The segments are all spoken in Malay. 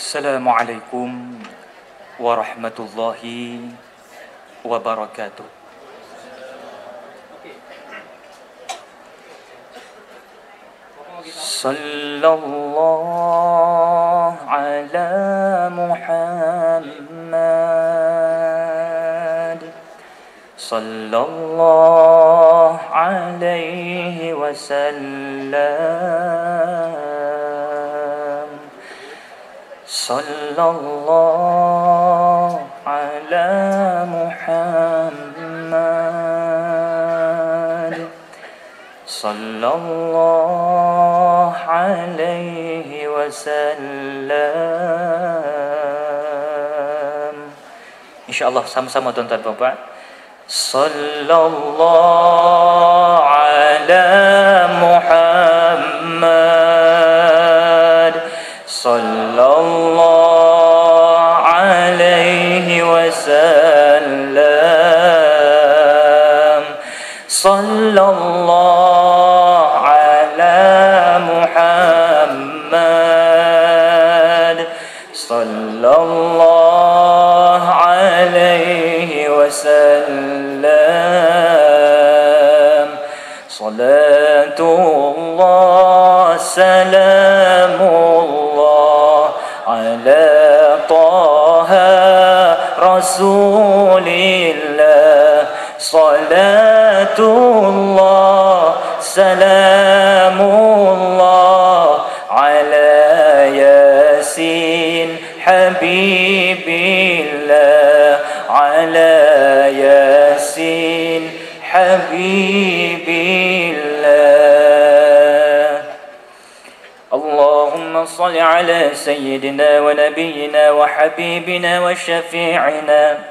Assalamualaikum warahmatullahi wabarakatuh. Sallallahu ala Muhammad, sallallahu alaihi wasallam, sallallahu ala Muhammad, sallallahu alaihi wasallam. InsyaAllah sama-sama tuan-tuan dan puan-puan. Sallallahu ala Muhammad, sallallahu alaihi wasallam, sallallahu ala Muhammad, sallallahu alaihi wasallam. Salatullah salamullah ala Taha Rasulillah. Salatullah salamullah ala Yasin Habibillah, ala Yasin Habibillah. Allahumma salli ala sayyidina wa nabiyyina wa habibina wa syafi'ina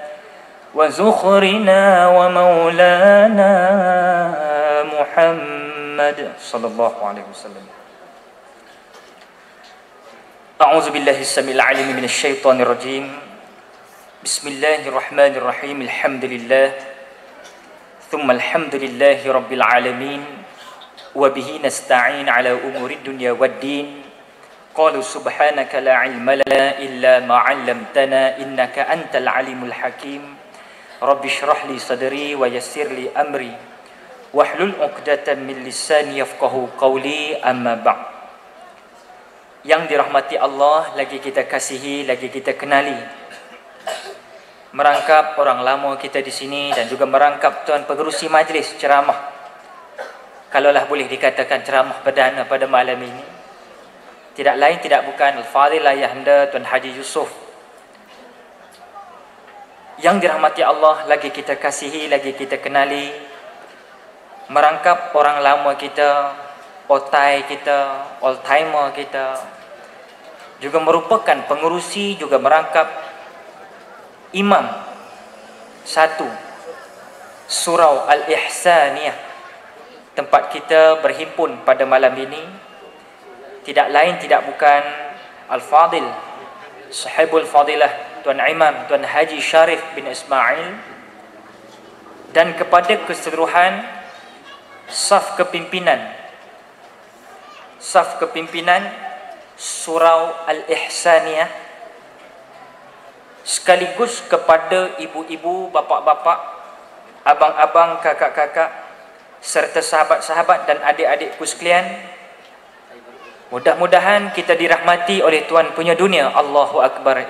wa zukhrina wa maulana Muhammad sallallahu alaihi wasallam. A'udzu billahi samil alim minasy syaithanir rajim. Bismillahirrahmanirrahim. Alhamdulillah. Thumma alhamdulillahi rabbil alamin. Wa bihi nasta'in ala umurid dunya waddin. Qalu subhanaka la ilma lana illa ma 'allamtana innaka antal alimul hakim. Rabbi shrah li sadri wa yassir li amri wahlul 'uqdatam min lisani yafqahu qawli, amma ba'd. Yang dirahmati Allah, lagi kita kasihi, lagi kita kenali, merangkap orang lama kita di sini dan juga merangkap tuan pengerusi majlis ceramah, kalaulah boleh dikatakan ceramah perdana pada malam ini, tidak lain tidak bukan Al-Fadhil Ayahanda Tuan Haji Yusof. Yang dirahmati Allah, lagi kita kasihi, lagi kita kenali, merangkap orang lama kita, otai kita, old timer kita, juga merupakan pengerusi, juga merangkap imam satu Surau Al-Ihsaniyah, tempat kita berhimpun pada malam ini, tidak lain tidak bukan Al-Fadhil Sahibul Fadilah Tuan Imam Tuan Haji Sharif bin Ismail, dan kepada keseluruhan saf kepimpinan Surau Al-Ihsaniyah, sekaligus kepada ibu-ibu, bapa-bapa, abang-abang, kakak-kakak, serta sahabat-sahabat dan adik-adikku sekalian. Mudah-mudahan kita dirahmati oleh Tuhan punya dunia. Allahu Akbar.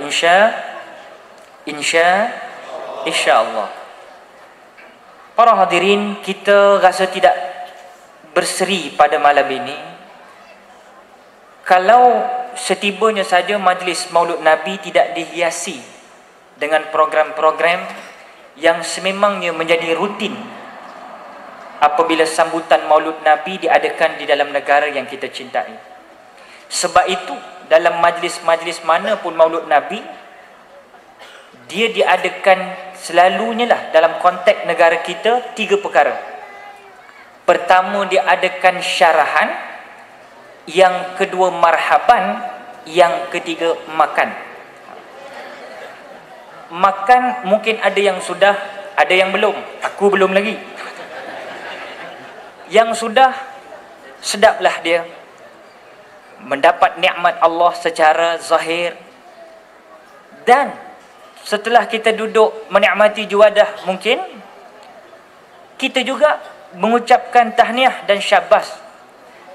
InsyaAllah. Para hadirin, kita rasa tidak berseri pada malam ini kalau setibanya saja majlis Maulud Nabi tidak dihiasi dengan program-program yang sememangnya menjadi rutin apabila sambutan Maulud Nabi diadakan di dalam negara yang kita cintai. Sebab itu, dalam majlis-majlis mana pun Maulud Nabi, dia diadakan selalunya lah dalam konteks negara kita 3 perkara. Pertama, diadakan syarahan. Yang kedua, marhaban. Yang ketiga, makan. Makan mungkin ada yang sudah, ada yang belum. Aku belum lagi. Yang sudah, sedaplah dia mendapat nikmat Allah secara zahir, Dan setelah kita duduk menikmati juadah mungkin, kita juga mengucapkan tahniah dan syabas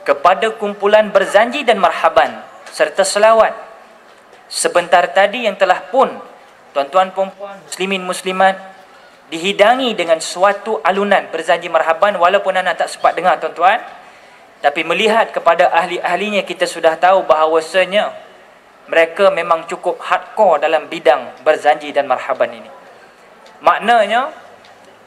kepada kumpulan berzanji dan marhaban serta selawat sebentar tadi yang telah pun tuan-tuan puan-puan muslimin muslimat dihidangi dengan suatu alunan berzanji marhaban. Walaupun anak tak sempat dengar tuan-tuan, tapi melihat kepada ahli-ahlinya, kita sudah tahu bahawasanya mereka memang cukup hardcore dalam bidang berzanji dan marhaban ini. Maknanya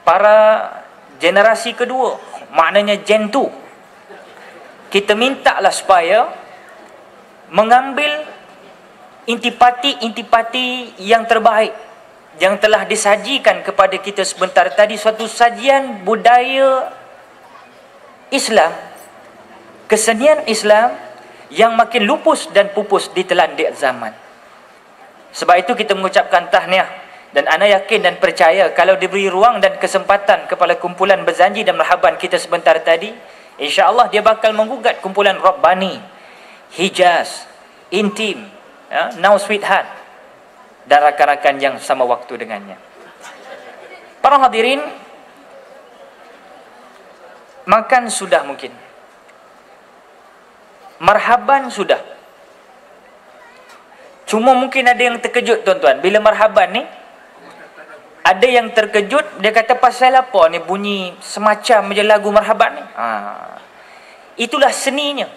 para generasi kedua, maknanya Gen 2, kita mintalah supaya mengambil intipati-intipati yang terbaik yang telah disajikan kepada kita sebentar tadi, suatu sajian budaya Islam, kesenian Islam yang makin lupus dan pupus ditelan di zaman. Sebab itu kita mengucapkan tahniah, dan ana yakin dan percaya kalau diberi ruang dan kesempatan kepada kumpulan berzanji dan marhaban kita sebentar tadi, insya-Allah dia bakal menggugat kumpulan Rabbani, Hijaz, Intim, Now Sweetheart dan rakan-rakan yang sama waktu dengannya. Para hadirin, makan sudah mungkin, marhaban sudah. Cuma mungkin ada yang terkejut tuan-tuan. Bila marhaban ni, ada yang terkejut, dia kata pasal apa ni bunyi semacam macam lagu marhaban ni. Itulah seninya.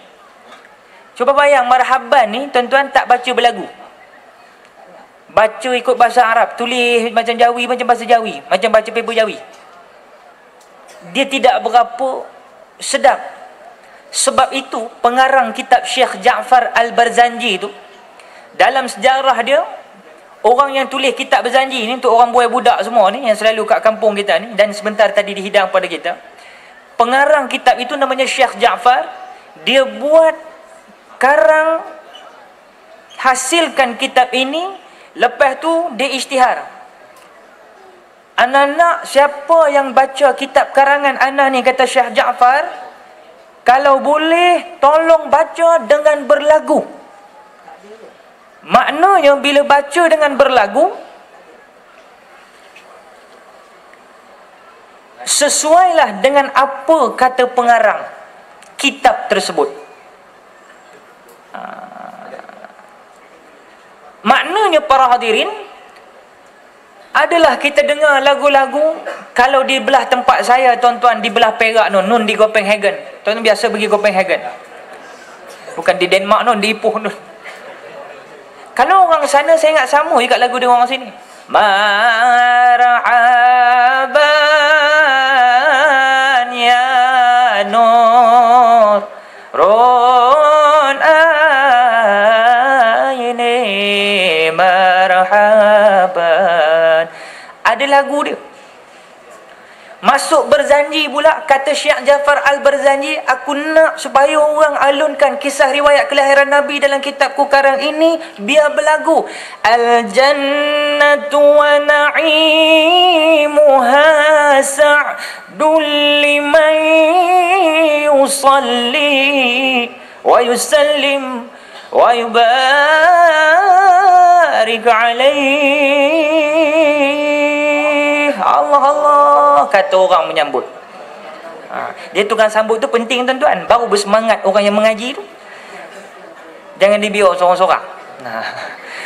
Cuba bayang marhaban ni tuan-tuan tak baca berlagu. Baca ikut bahasa Arab, tulis macam Jawi, macam bahasa Jawi, macam baca paper Jawi. Dia tidak berapa sedap. Sebab itu pengarang kitab Syekh Ja'far Al-Barzanji itu, dalam sejarah dia, orang yang tulis kitab berzanji ni untuk orang buai budak semua ni yang selalu kat kampung kita ni dan sebentar tadi dihidang pada kita, pengarang kitab itu namanya Syekh Ja'far. Dia buat karang, hasilkan kitab ini, lepas tu dia isytihar. Anak-anak, siapa yang baca kitab karangan anak ni, kata Syekh Ja'far, kalau boleh tolong baca dengan berlagu. Maknanya bila baca dengan berlagu, sesuailah dengan apa kata pengarang kitab tersebut. Maknanya para hadirin, adalah kita dengar lagu-lagu, kalau di belah tempat saya tuan-tuan, di belah Perak nun di Copenhagen. Tuan-tuan biasa pergi Copenhagen, bukan di Denmark nun, di Ipoh nun. Kalau orang sana, saya ingat sama juga lagu dengan orang sini. Marhaban ya nur ron ayni marhaban. Ada lagu dia. Masuk berzanji pula, kata Syekh Ja'far Al-Barzanji, aku nak supaya orang alunkan kisah riwayat kelahiran Nabi dalam kitabku karang ini biar berlagu. Al-jannatu wa na'imuha sa'dul liman yusalli wa yusallim wa yubarik alaihi. Allah Allah, kata orang menyambut. Dia tukang sambut tu penting tuan-tuan, baru bersemangat orang yang mengaji tu. Jangan dibiar sorang-sorang.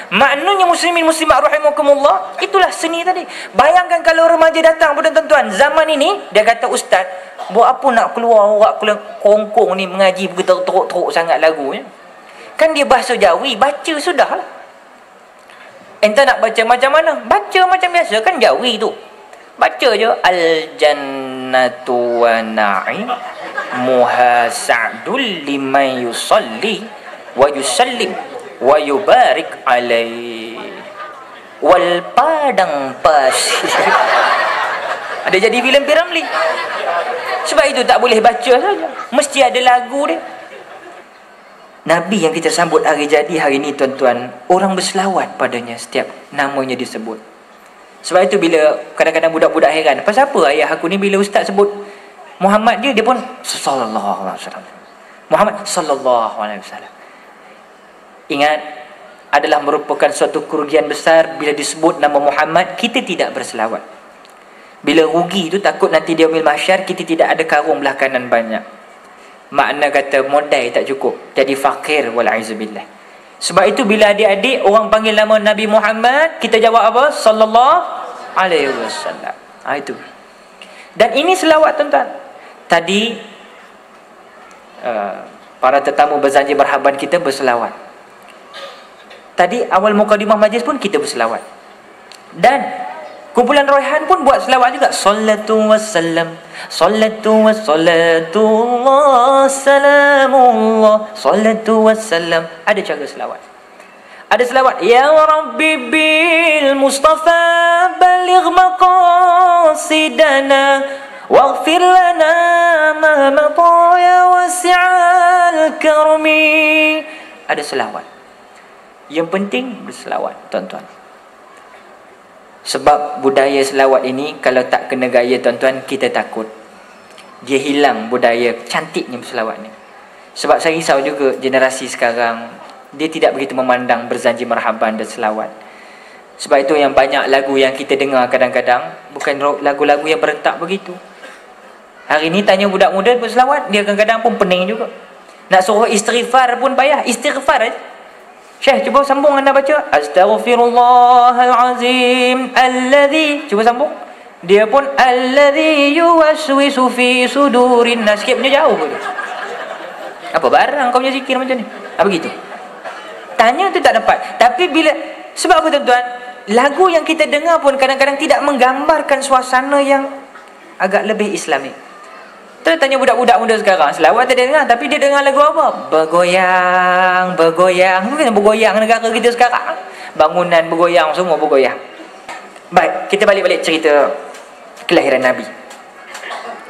Maknanya muslimin muslimat rahimakumullah, itulah seni tadi. Bayangkan kalau remaja datang pada tuan-tuan zaman ini, dia kata, ustaz, buat apa nak keluar orang kongkong ni mengaji begitu teruk-teruk sangat lagu ni. Kan dia bahasa Jawi, baca sudahlah. Entah nak baca macam mana, baca macam biasa, kan Jawi tu. Baca je, al-jannatu wa na'imuha sa'dul liman yusalli wa yusallim wa yubarik alaih wal padang pasir. Ada jadi filem Piramli. Sebab itu tak boleh baca saja, mesti ada lagu dia. Nabi yang kita sambut hari jadi hari ni tuan-tuan, orang berselawat padanya setiap namanya disebut. Sebab itu bila kadang-kadang budak-budak heran, pasal apa ayah aku ni bila ustaz sebut Muhammad dia pun sallallahu alaihi wasallam. Muhammad sallallahu alaihi wasallam. Ingat, adalah merupakan suatu kerugian besar bila disebut nama Muhammad kita tidak berselawat. Bila rugi tu takut nanti di yaumil mahsyar kita tidak ada karung belah kanan banyak. Makna kata modal tak cukup, jadi fakir walaizubillah. Sebab itu bila adik-adik orang panggil nama Nabi Muhammad, kita jawab apa? Sallallahu alaihi wasallam. Itu. Dan ini selawat tuan-tuan. Tadi para tetamu berjanji marhaban kita berselawat. Tadi awal mukadimah majlis pun kita berselawat. Dan kumpulan Raihan pun buat selawat juga. Sallatu wassalam, sallatu wassalatullah, salamullah, sallatu wassalam. Ada cara selawat. Ada selawat. Ya Rabbi bil Mustafa baligh maqasidana waghfir lana ma mata ya wasi'al karmi. Ada selawat. Yang penting berselawat tuan-tuan. Sebab budaya selawat ini kalau tak kena gaya tuan-tuan, kita takut dia hilang budaya cantiknya berselawat ni. Sebab saya risau juga generasi sekarang, dia tidak begitu memandang berjanji marhaban dan selawat. Sebab itu yang banyak lagu yang kita dengar kadang-kadang bukan lagu-lagu yang berentak begitu. Hari ni tanya budak muda berselawat, dia kadang-kadang pun pening juga. Nak suruh istighfar pun payah. Istighfar aja. Syekh, cuba sambung anda baca. Astaghfirullahalazim alladhi. Cuba sambung. Dia pun alladhi yuwaswisu fi sudurin nas. Sikit punya jauh tu. Apa barang kau punya zikir macam ni? Apa begitu? Tanya tu tak dapat. Tapi bila, sebab apa tuan-tuan? Lagu yang kita dengar pun kadang-kadang tidak menggambarkan suasana yang agak lebih Islamik. Terus tanya budak-budak muda sekarang, selawat tak dia dengar, tapi dia dengar lagu apa? Bergoyang, bergoyang. Bukan bergoyang negara kita sekarang. Bangunan bergoyang, semua bergoyang. Baik, kita balik-balik cerita kelahiran Nabi.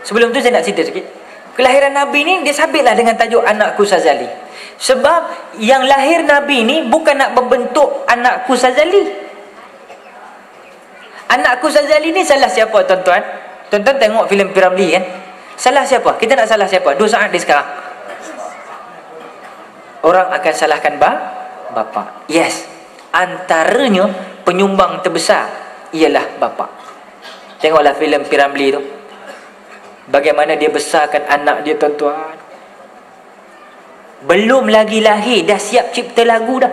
Sebelum tu saya nak cerita sikit. Kelahiran Nabi ni dia sabitlah dengan tajuk Anakku Sazali. Sebab yang lahir Nabi ni bukan nak berbentuk Anakku Sazali. Anakku Sazali ni salah siapa tuan-tuan? Tuan-tuan tengok filem Piramli kan? Salah siapa? Kita nak salah siapa? 2 saat di sekarang. Orang akan salahkan bapa. Yes. Antaranya penyumbang terbesar ialah bapa. Tengoklah filem Piramli tu. Bagaimana dia besarkan anak dia tuan-tuan. Belum lagi lahir dah siap cipta lagu dah.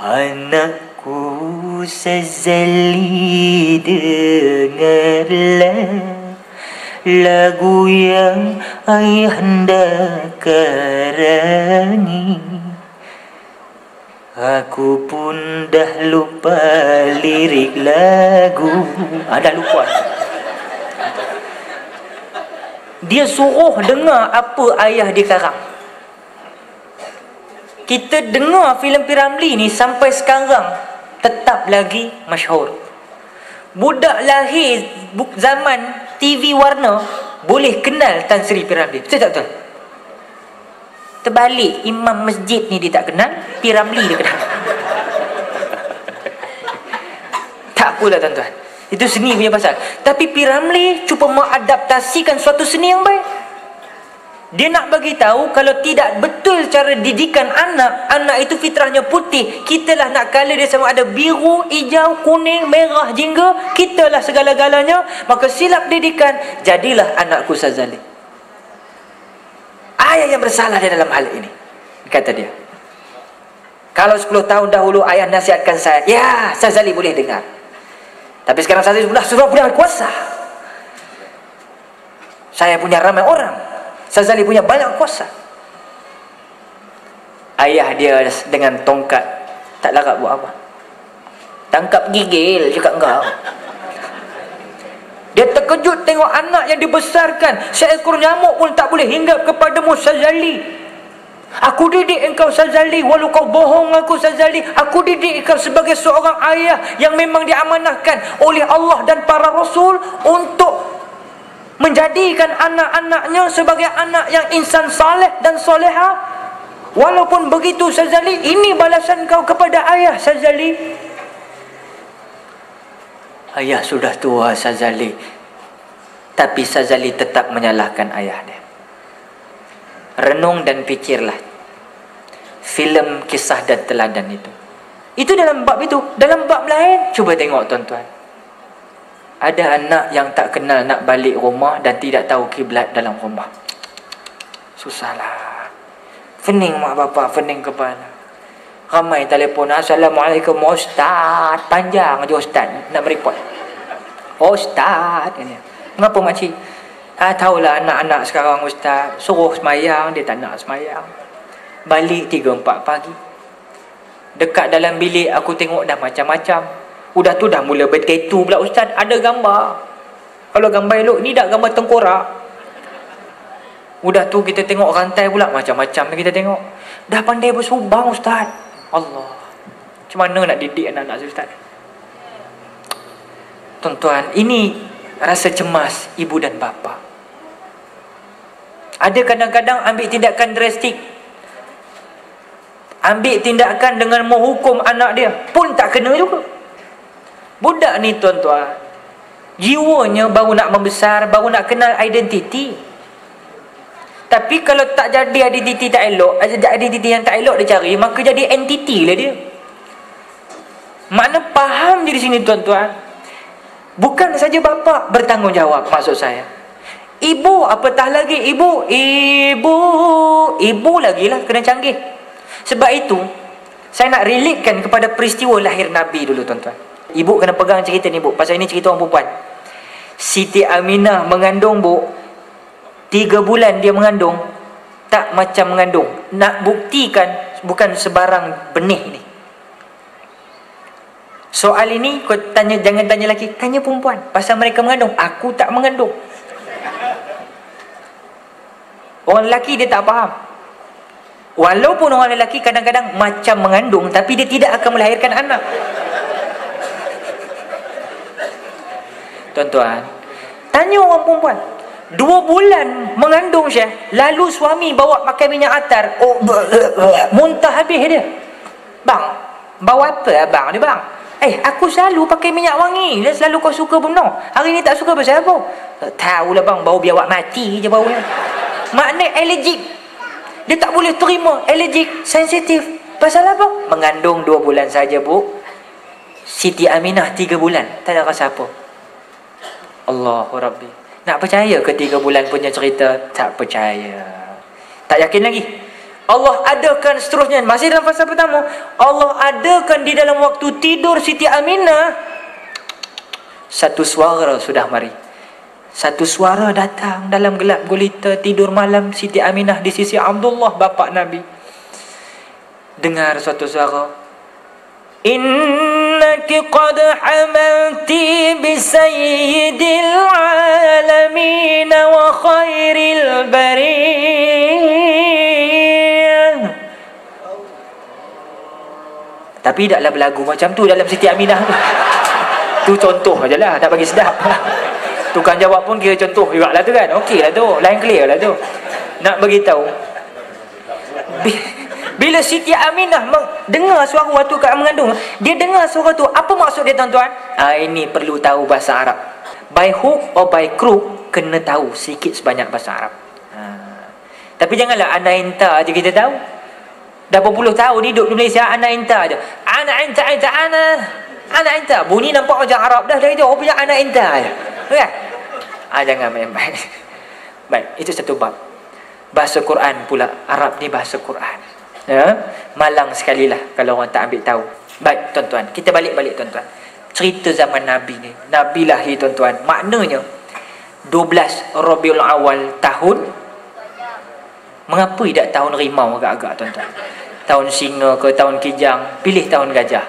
Anakku Sazali, dengarlah lagu yang ayahanda karangi. Aku pun dah lupa lirik lagu. Dah lupa. Dia suruh dengar apa ayah dia karang. Kita dengar filem Piramli ni sampai sekarang tetap lagi masyhur. Budak lahir zaman TV warna boleh kenal Tan Sri Piramli. Betul tak betul? Terbalik, imam masjid ni dia tak kenal, Piramli dia kenal. Tak apalah tuan-tuan. Itu seni punya pasal. Tapi Piramli cuba mengadaptasikan suatu seni yang baik. Dia nak bagi tahu kalau tidak betul cara didikan anak, anak itu fitrahnya putih. Kitalah nak colour dia sama ada biru, hijau, kuning, merah, jingga. Kitalah segala-galanya. Maka silap didikan, jadilah Anakku Sazali. Ayah yang bersalah di dalam hal ini, kata dia. Kalau 10 tahun dahulu ayah nasihatkan saya, ya Sazali boleh dengar. Tapi sekarang Sazali sudah berkuasa. Saya punya ramai orang, Sazali punya banyak kuasa. Ayah dia dengan tongkat tak larat buat apa. Tangkap gigil cakap engkau. Dia terkejut tengok anak yang dibesarkan, seekor nyamuk pun tak boleh hinggap kepadamu Sazali. Aku didik engkau Sazali, walau kau bohong aku Sazali. Aku didik engkau sebagai seorang ayah yang memang diamanahkan oleh Allah dan para Rasul untuk menjadikan anak-anaknya sebagai anak yang insan saleh dan soleha. Walaupun begitu Sazali, ini balasan kau kepada ayah Sazali. Ayah sudah tua Sazali, tapi Sazali tetap menyalahkan ayah dia. Renung dan fikirlah. filem kisah dan teladan itu. Itu dalam bab itu. Dalam bab lain, cuba tengok tuan-tuan. Ada anak yang tak kenal nak balik rumah dan tidak tahu kiblat dalam rumah. Susahlah. Pening mak bapak, pening kepala. Ramai telefon, Assalamualaikum Ustaz. Panjang je Ustaz nak mereport. Ustaz ini. Mengapa makcik? Tahulah anak-anak sekarang Ustaz, suruh semayang, dia tak nak semayang. Balik 3-4 pagi. Dekat dalam bilik aku tengok dah macam-macam. Udah tu dah mula bertatu pula Ustaz. Ada gambar. Kalau gambar elok ni dah gambar tengkorak. Udah tu kita tengok rantai pula macam-macam kita tengok. Dah pandai bersubang Ustaz. Allah. Macam mana nak didik anak-anak Ustaz? Tuan-tuan, ini rasa cemas ibu dan bapa. Ada kadang-kadang ambil tindakan drastik. Ambil tindakan dengan menghukum anak dia pun tak kena juga. Budak ni tuan-tuan, jiwanya baru nak membesar, baru nak kenal identiti. Tapi kalau tak jadi identiti tak elok, identiti yang tak elok dia cari, maka jadi entiti lah dia. Makna faham je di sini tuan-tuan. Bukan saja bapa bertanggungjawab, maksud saya. Ibu, apatah lagi ibu lagi lah kena canggih. Sebab itu saya nak relatekan kepada peristiwa lahir Nabi dulu tuan-tuan. Ibu kena pegang cerita ni bu, pasal ini cerita orang perempuan. Siti Aminah mengandung bu, 3 bulan dia mengandung. Tak macam mengandung. Nak buktikan bukan sebarang benih ni. Soal ini kau tanya, jangan tanya lelaki, tanya perempuan. Pasal mereka mengandung, aku tak mengandung. Orang lelaki dia tak faham. Walaupun orang lelaki kadang-kadang macam mengandung, tapi dia tidak akan melahirkan anak. Tuan-tuan, tanya orang perempuan, 2 bulan mengandung Syekh, lalu suami bawa pakai minyak atar, muntah habis dia. Bang, bawa apa abang ni bang? Aku selalu pakai minyak wangi, dan selalu kau suka bunuh. Hari ni tak suka pasal apa? Tahulah bang, bau biar awak mati je baunya. Makna allergic. Dia tak boleh terima, allergic, sensitif. Pasal apa? Mengandung 2 bulan saja bu. Siti Aminah 3 bulan, tak ada rasa apa. Allahu Rabbi. Nak percaya ke 3 bulan punya cerita? Tak percaya. Tak yakin lagi. Allah adakan seterusnya. Masih dalam fasa pertama. Allah adakan di dalam waktu tidur Siti Aminah. Satu suara sudah mari. Satu suara datang dalam gelap gulita tidur malam Siti Aminah di sisi Abdullah bapa Nabi. Dengar suatu suara. Innaki qad hamalti bi sayyidil alamin wa khairil bariyah. Tapi taklah berlagu macam tu dalam Siti Aminah tu. Tu contoh ajalah, tak bagi sedap. Tukang jawab pun kira contoh juga lah tu kan. Okey lah tu, line clear lah tu. Nak bagi tahu. Bila Siti Aminah dengar suara waktu kat mengandung, dia dengar suara tu, apa maksud dia tuan-tuan? Ini perlu tahu bahasa Arab. By hook or by crook, kena tahu sikit sebanyak bahasa Arab. Tapi janganlah ana enta je kita tahu. Dah berpuluh tahun hidup di Malaysia, ana enta je. Ana enta. Bunyi nampak macam Arab dah dari jauh, punya ana enta je. Kan? Jangan main-main. Baik, itu satu bab. Bahasa Quran pula, Arab ni bahasa Quran. Malang sekali lah kalau orang tak ambil tahu. Baik tuan-tuan, kita balik-balik tuan-tuan. Cerita zaman Nabi ni, Nabi lahir tuan-tuan, maknanya 12 Rabiul Awal tahun. Mengapa tidak tahun rimau agak-agak tuan-tuan? Tahun singa ke tahun kijang, pilih tahun gajah.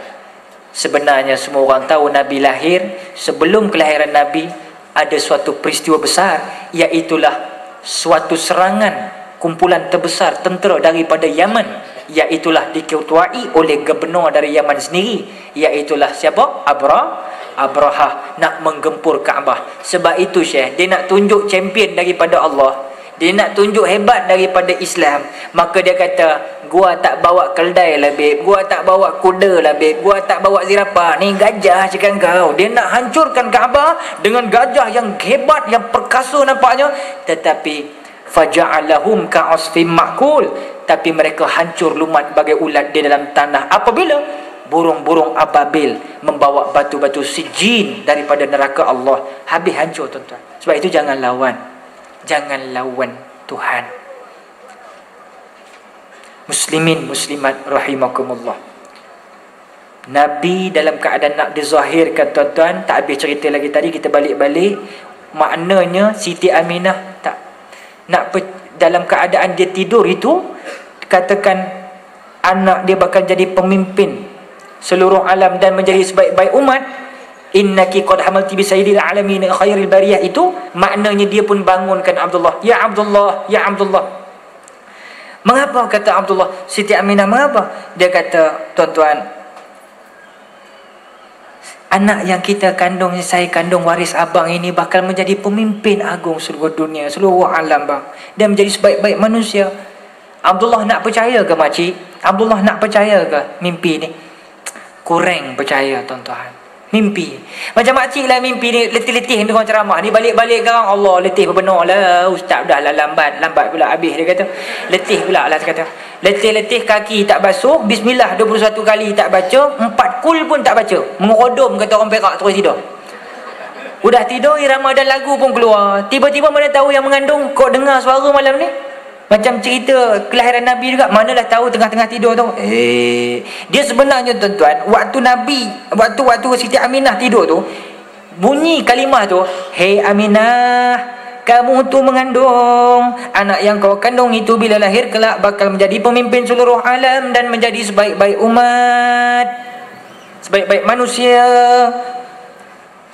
Sebenarnya semua orang tahu Nabi lahir. Sebelum kelahiran Nabi ada suatu peristiwa besar, iaitulah suatu serangan kumpulan terbesar tentera daripada Yaman, iaitulah diketuai oleh gubernur dari Yaman sendiri, iaitulah siapa? Abrahah, nak menggempur Kaabah. Sebab itu Syekh, dia nak tunjuk champion daripada Allah, dia nak tunjuk hebat daripada Islam. Maka dia kata, gua tak bawa keldai lah babe, gua tak bawa kuda lah babe, gua tak bawa zirapah, ni gajah cakap kau. Dia nak hancurkan Kaabah dengan gajah yang hebat, yang perkasa nampaknya. Tetapi faja'alahum ka'asfim ma'kul, tapi mereka hancur lumat bagai ulat di dalam tanah apabila burung-burung ababil membawa batu-batu sijin daripada neraka Allah. Habis hancur tuan-tuan. Sebab itu jangan lawan Tuhan. Muslimin muslimat rahimakumullah, Nabi dalam keadaan nak dizahirkan tuan-tuan, tak habis cerita lagi tadi, kita balik-balik. Maknanya Siti Aminah tak nak dalam keadaan dia tidur itu, katakan anak dia bakal jadi pemimpin seluruh alam dan menjadi sebaik-baik umat. Innaki qad hamalti bi sayyidil alamin khairil bariyah, itu maknanya dia pun bangunkan Abdullah. Ya Abdullah, ya Abdullah. Mengapa kata Abdullah? Siti Aminah mengapa? Dia kata, tuan-tuan, anak yang kita kandung, saya kandung, waris abang ini bakal menjadi pemimpin agung seluruh dunia, seluruh alam bang. Dia menjadi sebaik-baik manusia. Abdullah nak percaya ke makcik? Abdullah nak percaya ke mimpi ni? Kurang percaya tuan-tuan. Mimpi macam makcik lah, mimpi ni letih-letih dengan ceramah ni, balik-balik garang Allah letih berbenar lah. Ustaz dah lah lambat pula habis, dia kata letih pula lah, kata letih-letih, kaki tak basuh, bismillah 21 kali tak baca, 4 kul pun tak baca, mengodom kata orang Perak, terus tidur. Udah tidur, irama dan lagu pun keluar. Tiba-tiba mana tahu yang mengandung, kau dengar suara malam ni macam cerita kelahiran Nabi juga. Manalah tahu tengah-tengah tidur tu. Dia sebenarnya tuan-tuan, waktu Nabi, waktu Siti Aminah tidur tu, bunyi kalimah tu, "Hei Aminah, kamu tu mengandung. Anak yang kau kandung itu bila lahir kelak bakal menjadi pemimpin seluruh alam dan menjadi sebaik-baik umat, sebaik-baik manusia."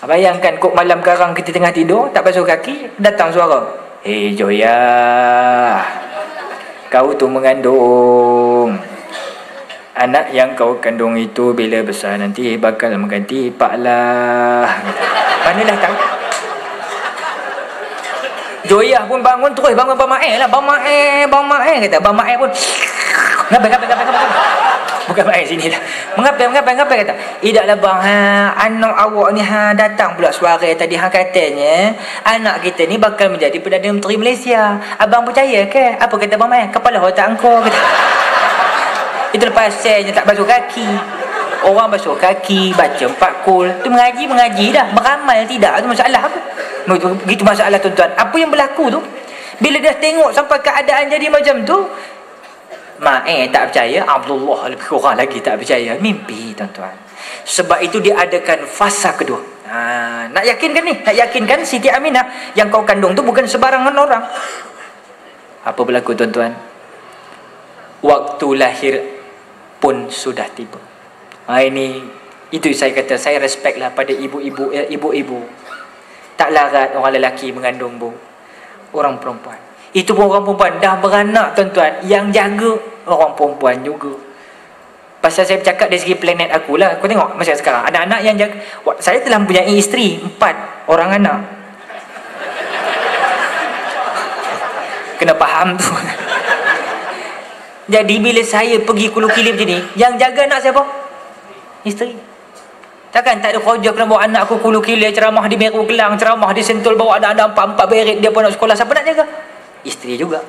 Bayangkan kok malam karang kita tengah tidur, tak basuh kaki, datang suara, "Hei Joya, kau tu mengandung. Anak yang kau kandung itu bila besar nanti bakal mengganti Pak lah." Manalah tahu. Joyah pun bangun, terus bangun Bang Mae lah. Bang Mae kata. Bang Mae pun ngapai. Bukan Mae sini lah. Mengapai kata. Idaklah bang, anak awak ni datang pula suara tadi, katanya anak kita ni bakal menjadi Perdana Menteri Malaysia. Abang percaya ke? Apa kata Bang Mae? Kepala otak engkau kata. Itu lepas saya tak basuh kaki. Orang basuh kaki, baca 4 kul, tu mengaji dah, beramal tidak, tu masalah apa? Begitu masalah tuan-tuan. Apa yang berlaku tu, bila dia tengok sampai keadaan jadi macam tu, tak percaya. Abdullah lebih kurang lagi tak percaya. Mimpi tuan-tuan. Sebab itu dia adakan fasa kedua. Nak yakinkan ni, nak yakinkan Siti Aminah yang kau kandung tu bukan sebarangan orang. Apa berlaku tuan-tuan? Waktu lahir pun sudah tiba. Ini, itu saya kata, saya respect lah pada ibu-ibu. Tak larat orang lelaki mengandung bu, orang perempuan. Itu pun orang perempuan dah beranak tuan-tuan, yang jaga orang perempuan juga. Pasal saya bercakap dari segi planet aku lah. Kau tengok masa sekarang, anak-anak yang jaga. Saya telah mempunyai isteri 4 orang anak. Kena faham tu. Jadi bila saya pergi Kulu Kilim macam ni, yang jaga anak siapa? Isteri. Takkan tak ada kerja kena bawa anak aku Kulu Kilim, ceramah di Meru Kelang, ceramah di Sentul, bawa anak-anak 4 berit, dia pun nak sekolah. Siapa nak jaga? Isteri juga.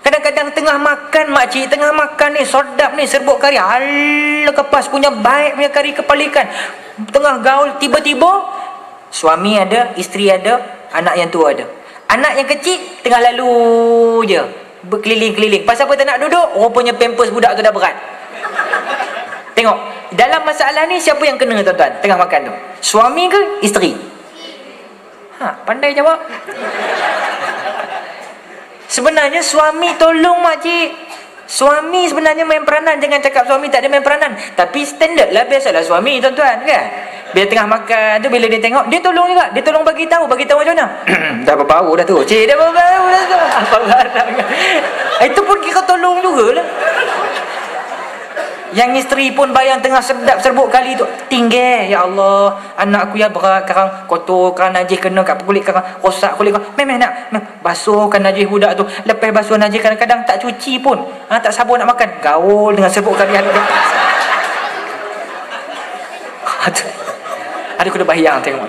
Kadang-kadang tengah makan makcik, tengah makan ni sedap ni serbuk kari, alah kepas punya baik punya kari kepala ikan, tengah gaul, tiba-tiba suami ada, isteri ada, anak yang tua ada. Anak yang kecil tengah lalu je, berkeliling-keliling. Pasal apa tak nak duduk? Rupanya pampers budak tu dah berat. Tengok, dalam masalah ni siapa yang kena tuan-tuan tengah makan tu? Suami ke isteri? Pandai jawab. Sebenarnya suami tolong makcik. Suami sebenarnya main peranan. Jangan cakap suami tak ada main peranan. Tapi standard lah, biasalah suami tuan-tuan kan. Bila tengah makan tu, bila dia tengok, dia tolong juga. Dia tolong bagi tahu macam mana. Dah berbau dah tu. Cik, dah berbau dah tu. Apa barang. Itu pun kira tolong jugalah. Yang isteri pun bayang tengah sedap serbuk kali tu, tinggal, ya Allah, anak aku yang berat karang kotor, karang najis kena kat kulit, karang rosak kulit kau. Memang nak basuhkan najis budak tu. Lepas basuh najis kadang-kadang tak cuci pun. Tak sabar nak makan, gaul dengan serbuk kali hari. Ada kuda bayang tengok.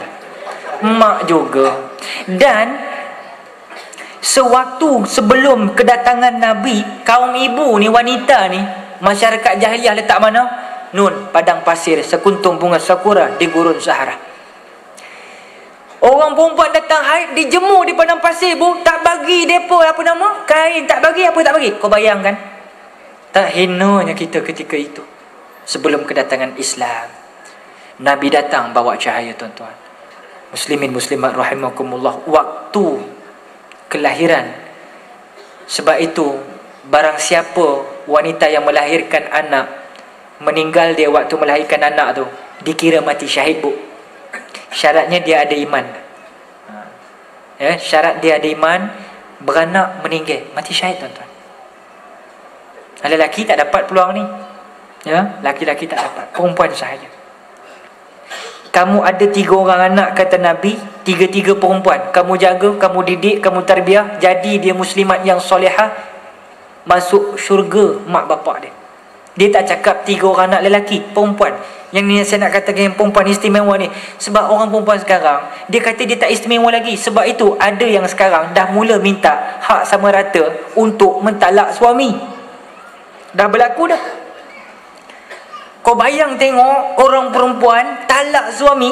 Mak juga. Dan Sewaktu sebelum kedatangan Nabi, kaum ibu ni, wanita ni, masyarakat jahiliah letak mana? Nun, padang pasir, sekuntum bunga sakura di gurun Sahara. Orang perempuan datang haid, dijemur di padang pasir, bu, tak bagi depa apa nama? Kain, tak bagi, apa tak bagi? Kau bayangkan? Tak hinanya kita ketika itu. Sebelum kedatangan Islam, Nabi datang bawa cahaya, tuan-tuan. Muslimin muslimat rahimakumullah, waktu kelahiran. Sebab itu, barang siapa wanita yang melahirkan anak, meninggal dia waktu melahirkan anak tu, dikira mati syahid, bu. Syaratnya dia ada iman. Ya, syarat dia ada iman, beranak meninggal, mati syahid, tuan-tuan. Lelaki tak dapat peluang ni. Ya, laki-laki tak dapat, perempuan sahaja. Kamu ada 3 orang anak, kata Nabi, 3 perempuan. Kamu jaga, kamu didik, kamu tarbiyah, jadi dia muslimat yang solehah, masuk syurga mak bapak dia. Dia tak cakap 3 orang anak lelaki, perempuan. Yang ni saya nak katakan yang perempuan istimewa ni. Sebab orang perempuan sekarang, dia kata dia tak istimewa lagi. Sebab itu ada yang sekarang dah mula minta hak sama rata untuk mentalak suami. Dah berlaku dah. Kau bayang tengok orang perempuan talak suami.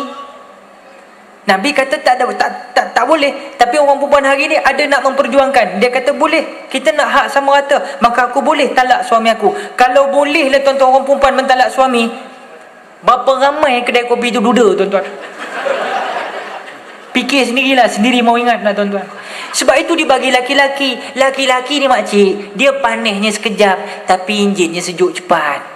Nabi kata tak boleh. Tapi orang perempuan hari ni ada nak memperjuangkan. Dia kata boleh. Kita nak hak sama rata. Maka aku boleh talak suami aku. Kalau boleh lah tuan-tuan orang perempuan mentalak suami, berapa ramai kedai kopi tu duda, tuan-tuan. Fikir sendirilah, sendiri mau ingat lah, tuan-tuan. Sebab itu dibagi laki-laki. Laki-laki ni makcik, dia panisnya sekejap, tapi enjinnya sejuk cepat.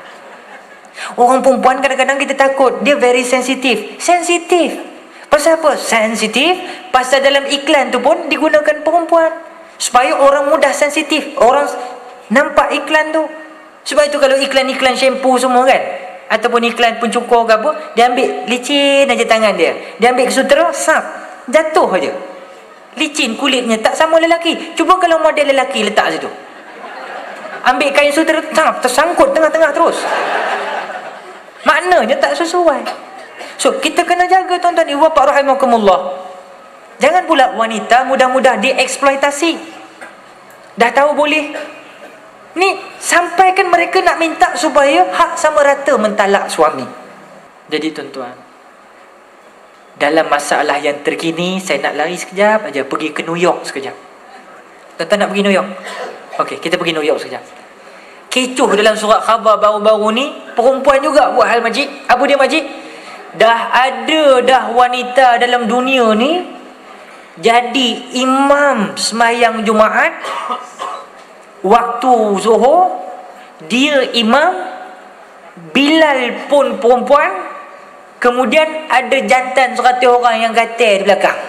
Orang perempuan kadang-kadang kita takut, dia very sensitif. Sensitif. Pasal apa? Sensitif. Pasal dalam iklan tu pun digunakan perempuan. Supaya orang mudah sensitif. Orang nampak iklan tu. Sebab itu kalau iklan-iklan shampoo semua kan, ataupun iklan pencukur ke apa, dia ambil licin aja tangan dia. Dia ambil ke sutera, sap, jatuh aja. Licin kulitnya, tak sama lelaki. Cuba kalau model lelaki letak situ. Ambil kain sutera, sap, tersangkut tengah-tengah terus. Maknanya tak sesuai. So, kita kena jaga, tuan-tuan ibu bapa rahimakumullah. Jangan pula wanita mudah-mudah dieksploitasi. Dah tahu boleh. Ni, sampaikan mereka nak minta supaya hak sama rata mentalak suami. Jadi, tuan-tuan, dalam masalah yang terkini, saya nak lari sekejap aja, pergi ke New York sekejap. Tuan-tuan nak pergi New York? Okey, kita pergi New York sekejap. Kecoh dalam surat khabar baru-baru ni, perempuan juga buat hal majid. Apa dia majid? Dah ada dah wanita dalam dunia ni jadi imam semayang Jumaat waktu Zuhur, dia imam, Bilal pun perempuan, kemudian ada jantan 100 orang yang gatal di belakang.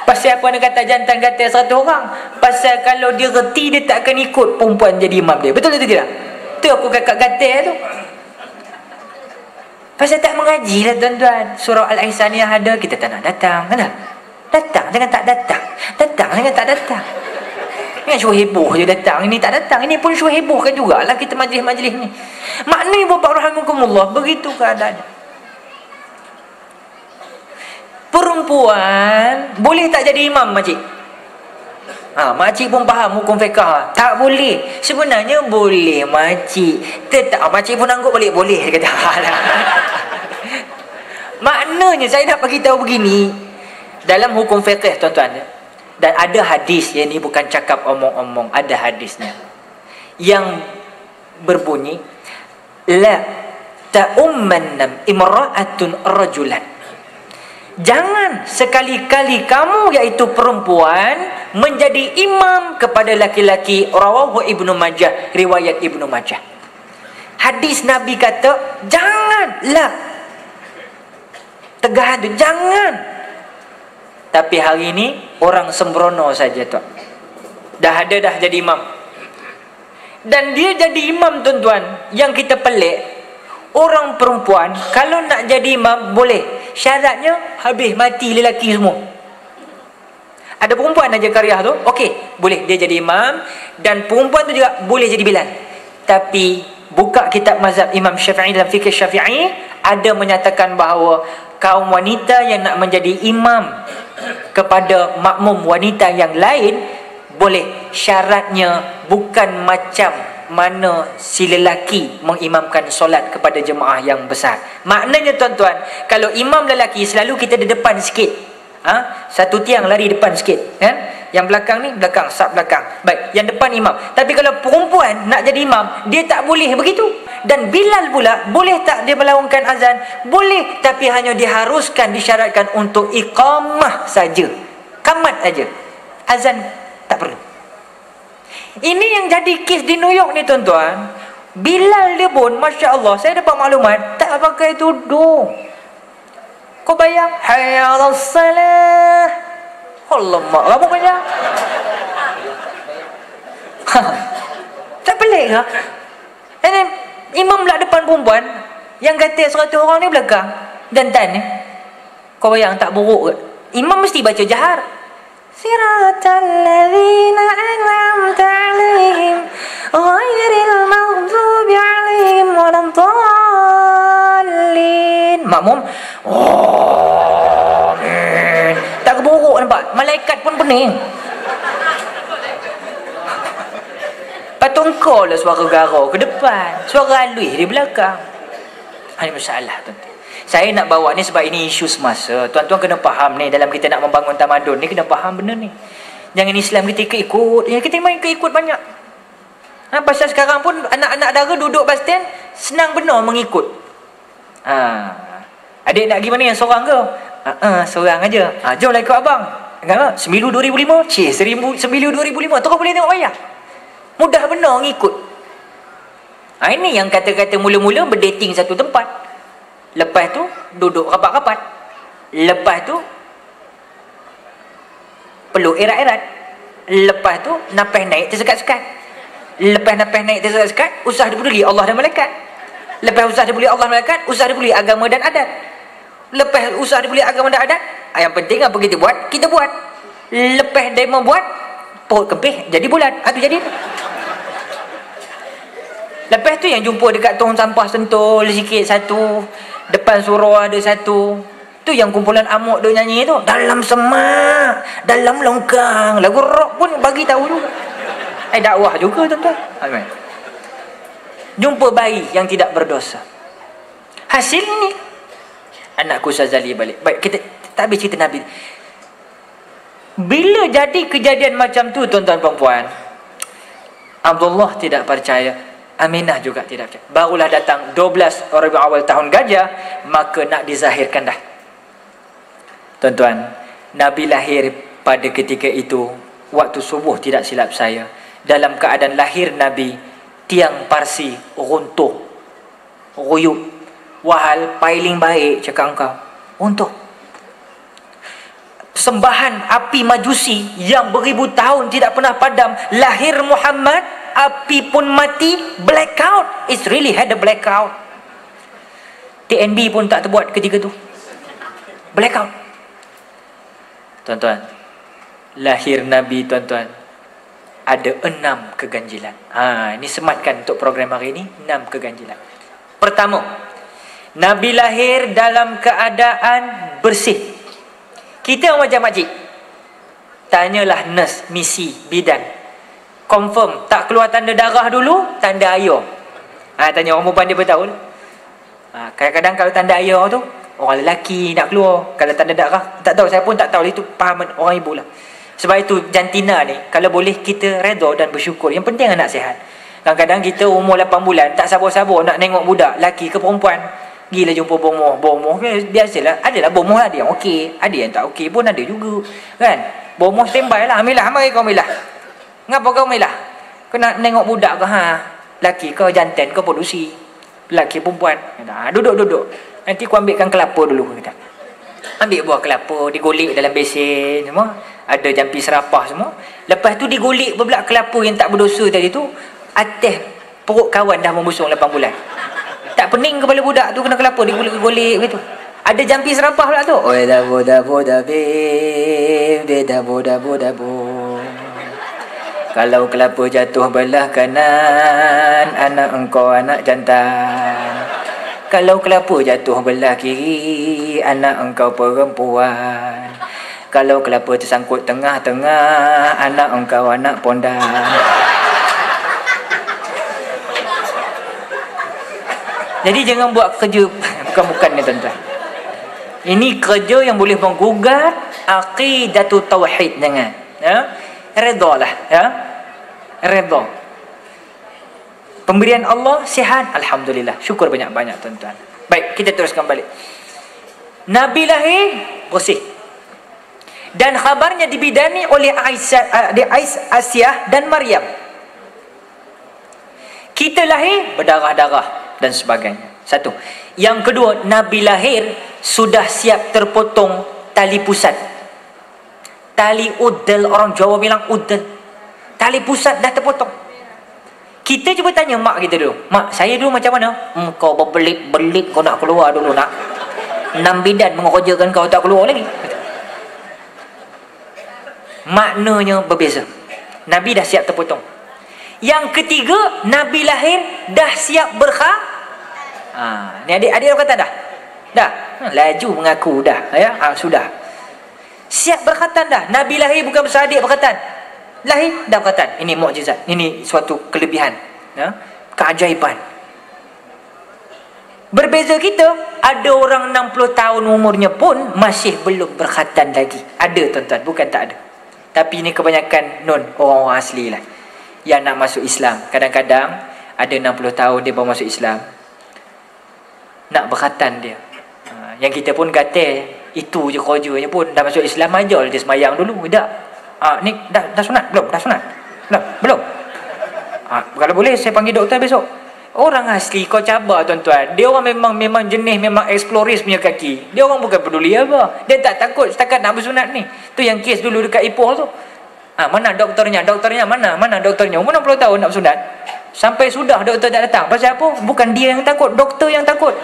Pasal apa nak kata jantan gatal 100 orang? Pasal kalau dia reti, dia tak akan ikut perempuan jadi imam dia. Betul atau tidak? Tu aku kakak gatal tu. Pasal tak mengaji lah, tuan-tuan. Surah Al-Ihsaniyah ada, kita tak nak datang. Kan? Datang jangan tak datang. Datang jangan tak datang. Ini syuh heboh je datang, ini tak datang. Ini pun syuh heboh kan jugalah kita majlis-majlis ni. Maknanya bapak rahimakumullah, begitu keadaannya. Perempuan boleh tak jadi imam, makcik? Makcik pun faham hukum fiqah. Tak boleh. Sebenarnya boleh, makcik. Makcik pun anggap boleh. Dia kata, maknanya saya nak bagi tahu begini. Dalam hukum fiqh, tuan-tuan, dan ada hadis, yang ni bukan cakap omong-omong, ada hadisnya yang berbunyi, la ta'umman imra'atun rajulan. Jangan sekali-kali kamu, iaitu perempuan, menjadi imam kepada laki-laki. Rawahu Ibnu Majah, riwayat Ibnu Majah. Hadis Nabi kata, janganlah. Tegahan tu, jangan. Tapi hari ini orang sembrono saja, tuan. Dah ada dah jadi imam. Dan dia jadi imam, tuan-tuan, yang kita pelik, orang perempuan kalau nak jadi imam boleh. Syaratnya habis mati lelaki semua. Ada perempuan aja karya tu, okey, boleh dia jadi imam, dan perempuan tu juga boleh jadi Bilal. Tapi buka kitab mazhab Imam Syafi'i dalam fikih Syafi'i, ada menyatakan bahawa kaum wanita yang nak menjadi imam kepada makmum wanita yang lain, boleh. Syaratnya bukan macam mana si lelaki mengimamkan solat kepada jemaah yang besar. Maknanya tuan-tuan, kalau imam lelaki selalu kita di depan sikit, satu tiang lari depan sikit, kan? Yang belakang ni belakang, sap belakang. Baik, yang depan imam. Tapi kalau perempuan nak jadi imam, dia tak boleh begitu. Dan Bilal pula, boleh tak dia melaungkan azan? Boleh, tapi hanya diharuskan, disyaratkan untuk iqamah saja, qamat saja, azan tak perlu. Ini yang jadi kes di New York ni tuan-tuan. Bilal dia pun, Masya Allah, saya dapat maklumat, tak pakai tudung. Kau bayang, hayya 'alas salah. Alamak, apa banyak? Tak pelik ke? Ini imam pula depan perempuan, yang kata 100 orang ni belakang, jantan ni. Kau bayang tak buruk ke? Imam mesti baca jahar. Siratal ladzina an'amta 'alaihim ghairil maghdubi 'alaihim waladdallin. Makmum, amin. Tak keburuk nampak. Malaikat pun pening. Patut engkau lah suara garau ke depan, suara alui di belakang. Ini masalah tuan-tuan. Saya nak bawa ni sebab ini isu semasa. Tuan-tuan kena faham ni, dalam kita nak membangun tamadun ni, kena faham benda ni. Jangan Islam kita ikut-ikut. Kita main ikut-ikut banyak. Pasal sekarang pun anak-anak dara duduk bas stand, senang benar mengikut. Adik nak pergi mana, yang seorang ke? Seorang aja. Jom lah ikut abang. Semilu 2005. Semilu 2005. Terus boleh tengok wayang. Mudah benar ngikut. Ini yang kata-kata mula-mula berdating satu tempat. Lepas tu duduk rapat-rapat. Lepas tu peluk erat-erat. Lepas tu nafas naik tersekat-sekat. Lepas nafas naik tersekat-sekat, usah dipeduli Allah dan malaikat. Lepas usah dipeduli Allah dan malaikat, usah dipeduli agama dan adat. Lepas usah dipeduli agama dan adat, yang penting apa kita buat, kita buat. Lepas dia membuat, perut kempih jadi bulat. Itu jadi. Lepas tu yang jumpa dekat tong sampah Sentul sikit satu, depan surau ada satu. Tu yang kumpulan amok dia nyanyi tu. Dalam semak, dalam longkang. Lagu rock pun bagi tahu juga. Dakwah juga tuan-tuan. Jumpa bayi yang tidak berdosa. Hasil ini, anakku Syazali balik. Baik, kita tak habis cerita Nabi. Bila jadi kejadian macam tu tuan-tuan perempuan, Abdullah tidak percaya, Aminah juga tidak percaya. Barulah datang 12 Rabiul Awal tahun gajah, maka nak dizahirkan dah. Tuan-tuan, Nabi lahir pada ketika itu waktu subuh tidak silap saya. Dalam keadaan lahir Nabi, tiang Parsi runtuh, ruyuk. Wahal paling baik cakap engkau, runtuh. Sembahan api Majusi yang beribu tahun tidak pernah padam, lahir Muhammad, api pun mati, blackout. It's really had a blackout. TNB pun tak terbuat ketika tu. Blackout. Tuan-tuan, lahir Nabi tuan-tuan, ada 6 keganjilan. Ini sematkan untuk program hari ini, 6 keganjilan. Pertama, Nabi lahir dalam keadaan bersih. Kita macam makcik, tanyalah nurse, misi, bidan, confirm tak keluar tanda darah dulu, tanda air. Tanya orang perempuan dia beritahu. Kadang-kadang kalau tanda air tu orang lelaki nak keluar, kalau tanda darah tak tahu, saya pun tak tahu, itu faham orang ibu lah. Sebab itu jantina ni, kalau boleh kita redha dan bersyukur. Yang penting anak sihat. Kadang-kadang kita umur 8 bulan tak sabar-sabar nak tengok budak, lelaki ke perempuan. Gila jumpa bomoh biasalah. Adalah bomoh ada yang okey, ada yang tak okey pun ada juga, kan? Bomoh standby lah, Amilah, mari kau Amilah. Ngapa kau Amilah? Kau nak tengok budak ke lelaki ke jantan ke produksi, lelaki perempuan. Duduk nanti kau ambilkan kelapa dulu, kata. Ambil buah kelapa, digolek dalam besen semua, ada jampi serapah semua. Lepas tu digolek pula kelapa yang tak berdosa tadi tu, atas perut kawan dah membusung 8 bulan. Tak pening kepala budak tu kena kelapa, digolek-golek begitu. Ada jampi serapah pula tu. Oi dabo be dabo. Kalau kelapa jatuh belah kanan, anak engkau anak jantan. Kalau kelapa jatuh belah kiri, anak engkau perempuan. Kalau kelapa tersangkut tengah-tengah, anak engkau anak pondan. Jadi jangan buat kerja bukan-bukan ni tuan-tuan. Ini kerja yang boleh menggugat aqidatul tauhid. Jangan. Ya? Redha lah. Ya? Redha. Pemberian Allah sihat, alhamdulillah. Syukur banyak-banyak tuan-tuan. Baik, kita teruskan balik. Nabi lahir bersih. Dan khabarnya dibidani oleh Aisyah dan Maryam. Kita lahir berdarah-darah dan sebagainya. Satu. Yang kedua, Nabi lahir sudah siap terpotong tali pusat. Tali udel, orang Jawa bilang udel. Tali pusat dah terpotong. Kita cuba tanya mak kita dulu. Mak, saya dulu macam mana? Kau berbelit-belit, kau nak keluar dulu nak. 6 bidan mengerjakan kau tak keluar lagi. Maknanya berbeza. Nabi dah siap terpotong. Yang ketiga, Nabi lahir dah siap ni adik-adik kata dah. Dah. Laju mengaku dah. Ya, sudah. Siap berkhatan dah. Nabi lahir bukan bersadik berkhatan. Lahir dah berkhatan. Ini mukjizat. Ini suatu kelebihan. Ya, keajaiban. Berbeza kita, ada orang 60 tahun umurnya pun masih belum berkhatan lagi. Ada tuan-tuan, bukan tak ada. Tapi ini kebanyakan orang-orang asli lah yang nak masuk Islam. Kadang-kadang ada 60 tahun dia baru masuk Islam, nak berkhatan dia. Yang kita pun kata itu je kerjanya pun. Dah masuk Islam, ajar dia semayang dulu. Tak. Ni dah sunat belum? Dah sunat belum? Kalau boleh saya panggil doktor besok. Orang asli kau cabar tuan-tuan. Dia orang memang jenis memang eksploris punya kaki. Dia orang bukan peduli apa. Dia tak takut setakat nak bersunat ni. Tu yang kes dulu dekat Ipoh tu. Mana doktornya? Doktornya mana? Mana doktornya? Umur 60 tahun nak bersunat. Sampai sudah doktor tak datang. Pasal apa? Bukan dia yang takut, doktor yang takut.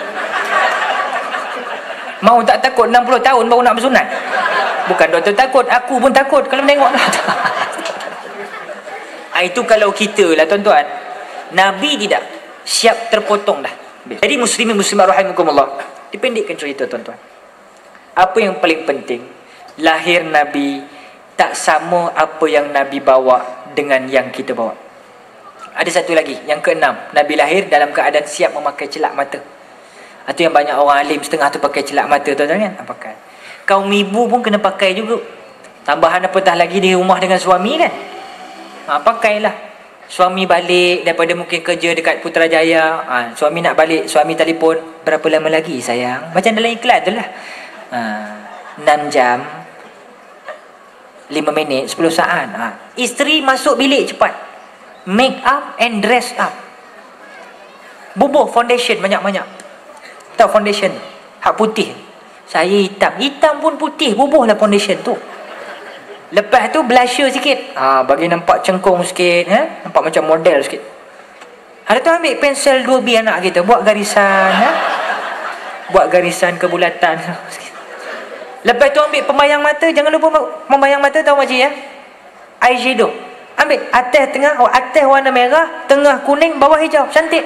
Mau tak takut 60 tahun baru nak bersunat. Bukan doktor takut, aku pun takut kalau menengok. Itu kalau kita lah tuan-tuan. Nabi tidak. Siap terpotong dah. Jadi muslimin muslimat rahimakumullah, dipendekkan cerita tuan-tuan. Apa yang paling penting, lahir Nabi tak sama apa yang Nabi bawa dengan yang kita bawa. Ada satu lagi, yang keenam, Nabi lahir dalam keadaan siap memakai celak mata. Itu yang banyak orang alim setengah tu pakai celak mata tuan-tuan kan? Pakai. Kaum ibu pun kena pakai juga. Tambahan apatah lagi di rumah dengan suami kan? Pakailah. Suami balik daripada mungkin kerja dekat Putrajaya, suami nak balik, suami telefon, berapa lama lagi sayang? Macam dalam iklan tu lah. 6 jam 5 minit 10 saat. Isteri masuk bilik cepat, make up and dress up, bubuh foundation banyak-banyak. Tahu foundation hak putih, saya hitam pun putih, bubuhlah foundation tu. Lepas tu blusher sikit, bagi nampak cengkung sikit, nampak macam model sikit. Ada tu ambil pensel 2B anak kita, buat garisan, buat garisan kebulatan. Lepas tu ambil pembayang mata, jangan lupa pembayang mata, tahu makcik ya? Eyeshadow. Ambil atas warna merah, tengah kuning, bawah hijau, cantik.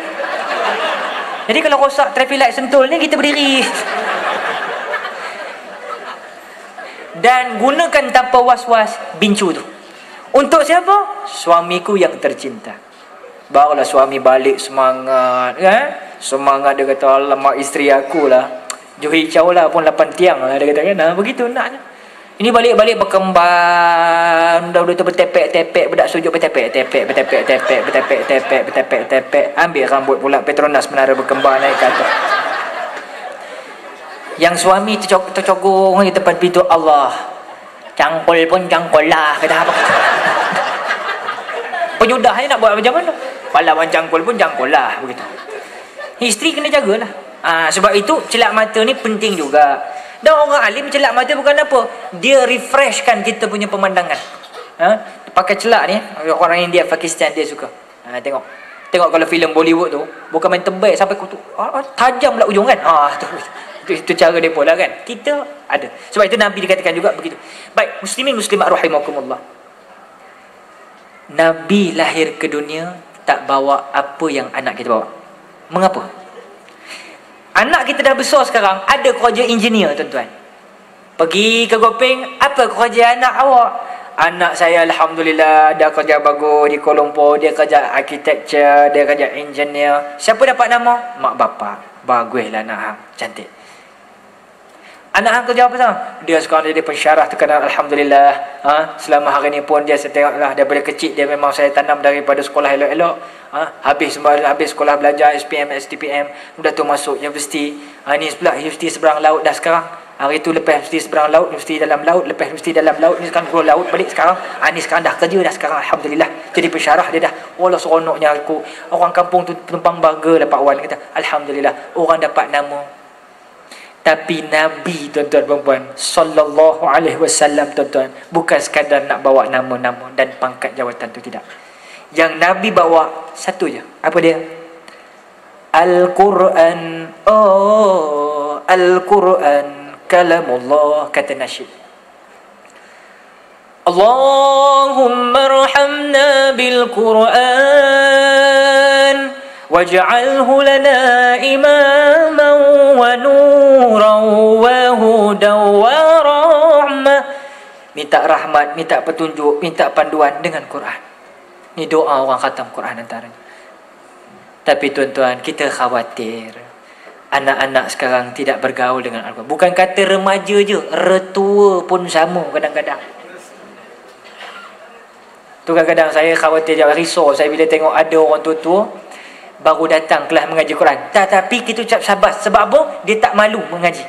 Jadi kalau rosak traffic light Sentul ni, kita berdiri. Dan gunakan tanpa was-was bincu tu. Untuk siapa? Suamiku yang tercinta. Barulah suami balik semangat kan? Semangat, dia kata, alamak isteri aku lah, Johor Hijau lah pun 8 tiang lah, dia kata kan. Begitu naknya. Ini balik-balik berkembang, dah bertepek-tepek, bedak sujud bertepek-tepek. Ambil rambut pula, Petronas Menara Berkembang naik ke atas. Yang suami tercogong di tempat pintu, Allah, cangkul pun cangkul lah, kata apa? Penyudah ni nak buat macam mana? Pahlawan cangkul pun cangkul lah, begitu. Isteri kena jagalah. Sebab itu celak mata ni penting juga. Dan orang alim celak mata bukan apa, dia refreshkan kita punya pemandangan. Pakai celak ni, orang India, Pakistan dia suka. Tengok kalau filem Bollywood tu, bukan main tebal sampai kutu, tajam pula ujung kan. Itu cara mereka lah kan. Kita ada. Sebab itu Nabi dikatakan juga begitu. Baik, muslimin muslimat rahimakumullah. Nabi lahir ke dunia tak bawa apa yang anak kita bawa. Mengapa? Anak kita dah besar sekarang, ada kerja engineer tuan-tuan. Pergi ke Gopeng, apa kerja anak awak? Anak saya alhamdulillah dah kerja bagus di Kuala Lumpur, dia kerja architecture, dia kerja engineer. Siapa dapat nama? Mak bapak. Baguslah anak hang, cantik. Anak hang kerja apa tau? Dia sekarang jadi pensyarah terkenal alhamdulillah. Selama hari ni pun dia saya tengoklah daripada kecil dia memang saya tanam daripada sekolah elok-elok. Habis sekolah belajar SPM, STPM, dah tu masuk universiti. Ni pula universiti seberang laut dah sekarang. Hari tu lepas universiti seberang laut, universiti dalam laut, lepas universiti dalam laut, ni sekarang keluar laut balik sekarang. Ni sekarang dah kerja dah sekarang alhamdulillah. Jadi pensyarah dia dah. Wallah seronoknya aku. Orang kampung tu penumpang bangga lah Pak Wan kata, alhamdulillah orang dapat nama. Tapi Nabi tuan-tuan perempuan sallallahu alaihi wasallam tuan-tuan bukan sekadar nak bawa nama-nama dan pangkat jawatan tu, tidak. Yang Nabi bawa satu je. Apa dia? Al-Quran. Oh, Al-Quran kalamullah, kata nasyid. Allahumma arhamna bil Quran waj'alhu lana imaman wa nuran wa hudan wa rahmah. Minta rahmat, minta petunjuk, minta panduan dengan Quran. Ni doa orang khatam Quran antaranya. Tapi tuan-tuan, kita khawatir anak-anak sekarang tidak bergaul dengan Al-Quran. Bukan kata remaja je, retua pun sama kadang-kadang. Tu kadang-kadang saya khawatir, risau saya bila tengok ada orang tua-tua baru datang kelas mengaji Quran. Tapi kita ucap sabar. Sebab apa? Dia tak malu mengaji.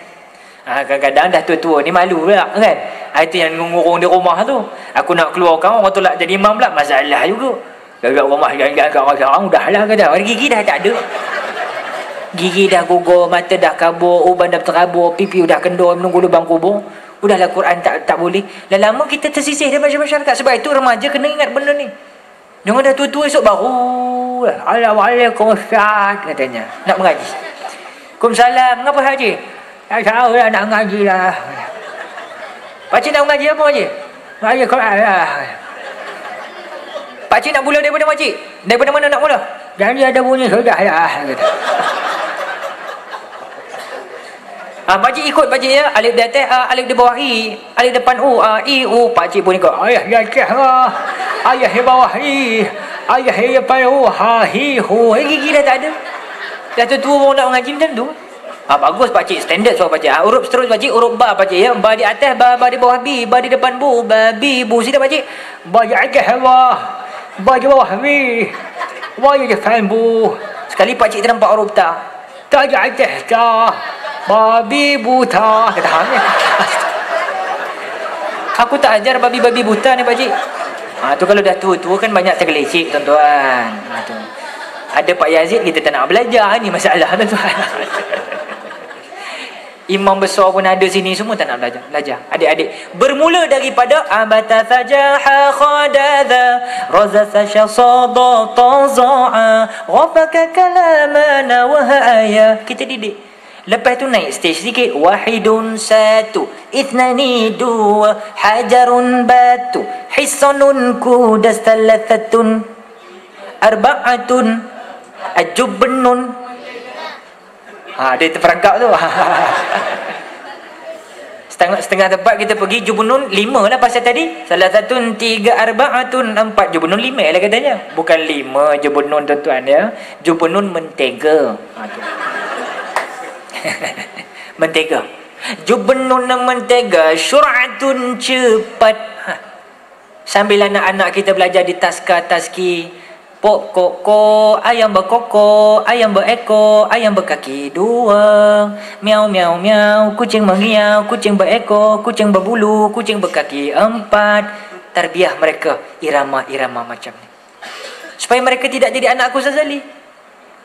Kadang-kadang dah tua-tua ni malu pula kan. Itu yang ngurung di rumah tu. Aku nak keluarkan orang tolak jadi imam pula, masalah juga. Gagak rumah jalan-jalan kat orang sekarang dah lah kata. Gigi dah tak ada. Gigi dah gugur, mata dah kabur, uban dah terabur, pipi dah kendor menunggu lubang kubur. Udahlah Quran tak boleh. Dah lama kita tersisih daripada masyarakat. Sebab itu remaja kena ingat benda ni. Jangan dah tua-tua esok baru. Assalamualaikum Ustaz katanya. Nak mengaji. Waalaikumsalam. Mengapa Haji? Tak tahu lah, nak mengaji lah. Pakcik nak mengaji apa Haji? Mengaji Quran lah. Pakcik nak mula daripada makcik? Daripada mana nak mula? Jangan ada bunyi sudah lah. Pakcik ikut pakcik ya. Alif di atas, alif di bawah I. Alif depan U, I, U. Pakcik pun ikut. Ayah di atas lah. Ayah di bawah I. Ayah di depan U. Ha, hi, hu. Gigi dah tak ada. Dah tu orang nak mengaji macam tu. Bagus pakcik. Standard suara pakcik. Huruf seterus pakcik. Huruf ba pakcik ya. Ba di atas, ba di bawah B. Ba di depan bu. Ba, B, bu. Sini pakcik. Ba di atas Allah. Ba di bawah B. Ba di depan bu. Sekali pakcik ternampak huruf ta. Ta di atas ta. Babi buta. Kata hangnya. Aku tak ajar babi-babi buta ni pakcik. Tu kalau dah tua-tua kan banyak tergelecek tuan-tuan. Ada Pak Yazid kita tak nak belajar, ni masalah tuan-tuan. Imam besar pun ada sini, semua tak nak belajar. Adik-adik bermula daripada abata sajaha khadadha razasa shasada taza'a ghafaka kalamana wa haya. Kita didik. Lepas tu naik stage sikit. Wahidun satu, ithnani dua, hajarun batu, hisanun kudas thalathatun, arba'atun, ajubnun. Dia terperangkap tu. Setengah tempat kita pergi jubnun 5 lah pasal tadi. Salah satu 3, arba'atun 4, jubnun 5 lah katanya. Bukan 5 jubnun tuan-tuan ya. Jubnun mentega. Tu. Mentega. Jubnun mentega, syur'atun cepat. Sambil anak-anak kita belajar di taska-taski. Pok kok ayam berkokok, ayam berekor, ayam berkaki 2. Miau miau miau, kucing mengiau, kucing berekor, kucing berbulu, kucing berkaki 4. Tarbiyah mereka irama-irama macam ni. Supaya mereka tidak jadi anak aku Ghazali.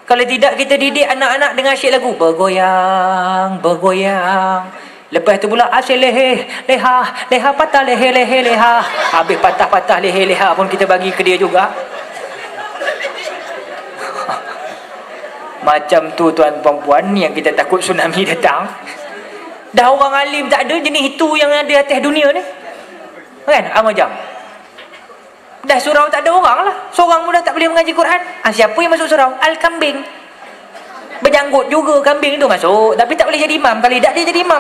Kalau tidak, kita didik anak-anak dengan asyik lagu bergoyang, bergoyang. Lepas tu pula asyik leha, leha patah leha. Habis patah-patah leha pun kita bagi ke dia juga. Macam tu tuan perempuan yang kita takut tsunami datang. Dah orang alim tak ada, jenis itu yang ada atas dunia ni. Kan? Macam dah surau tak ada orang lah. Seorang pun dah tak boleh mengaji Quran. Siapa yang masuk surau? Al-Kambing. Berjanggut juga kambing tu masuk. Tapi tak boleh jadi imam. Kalau tidak dia jadi imam.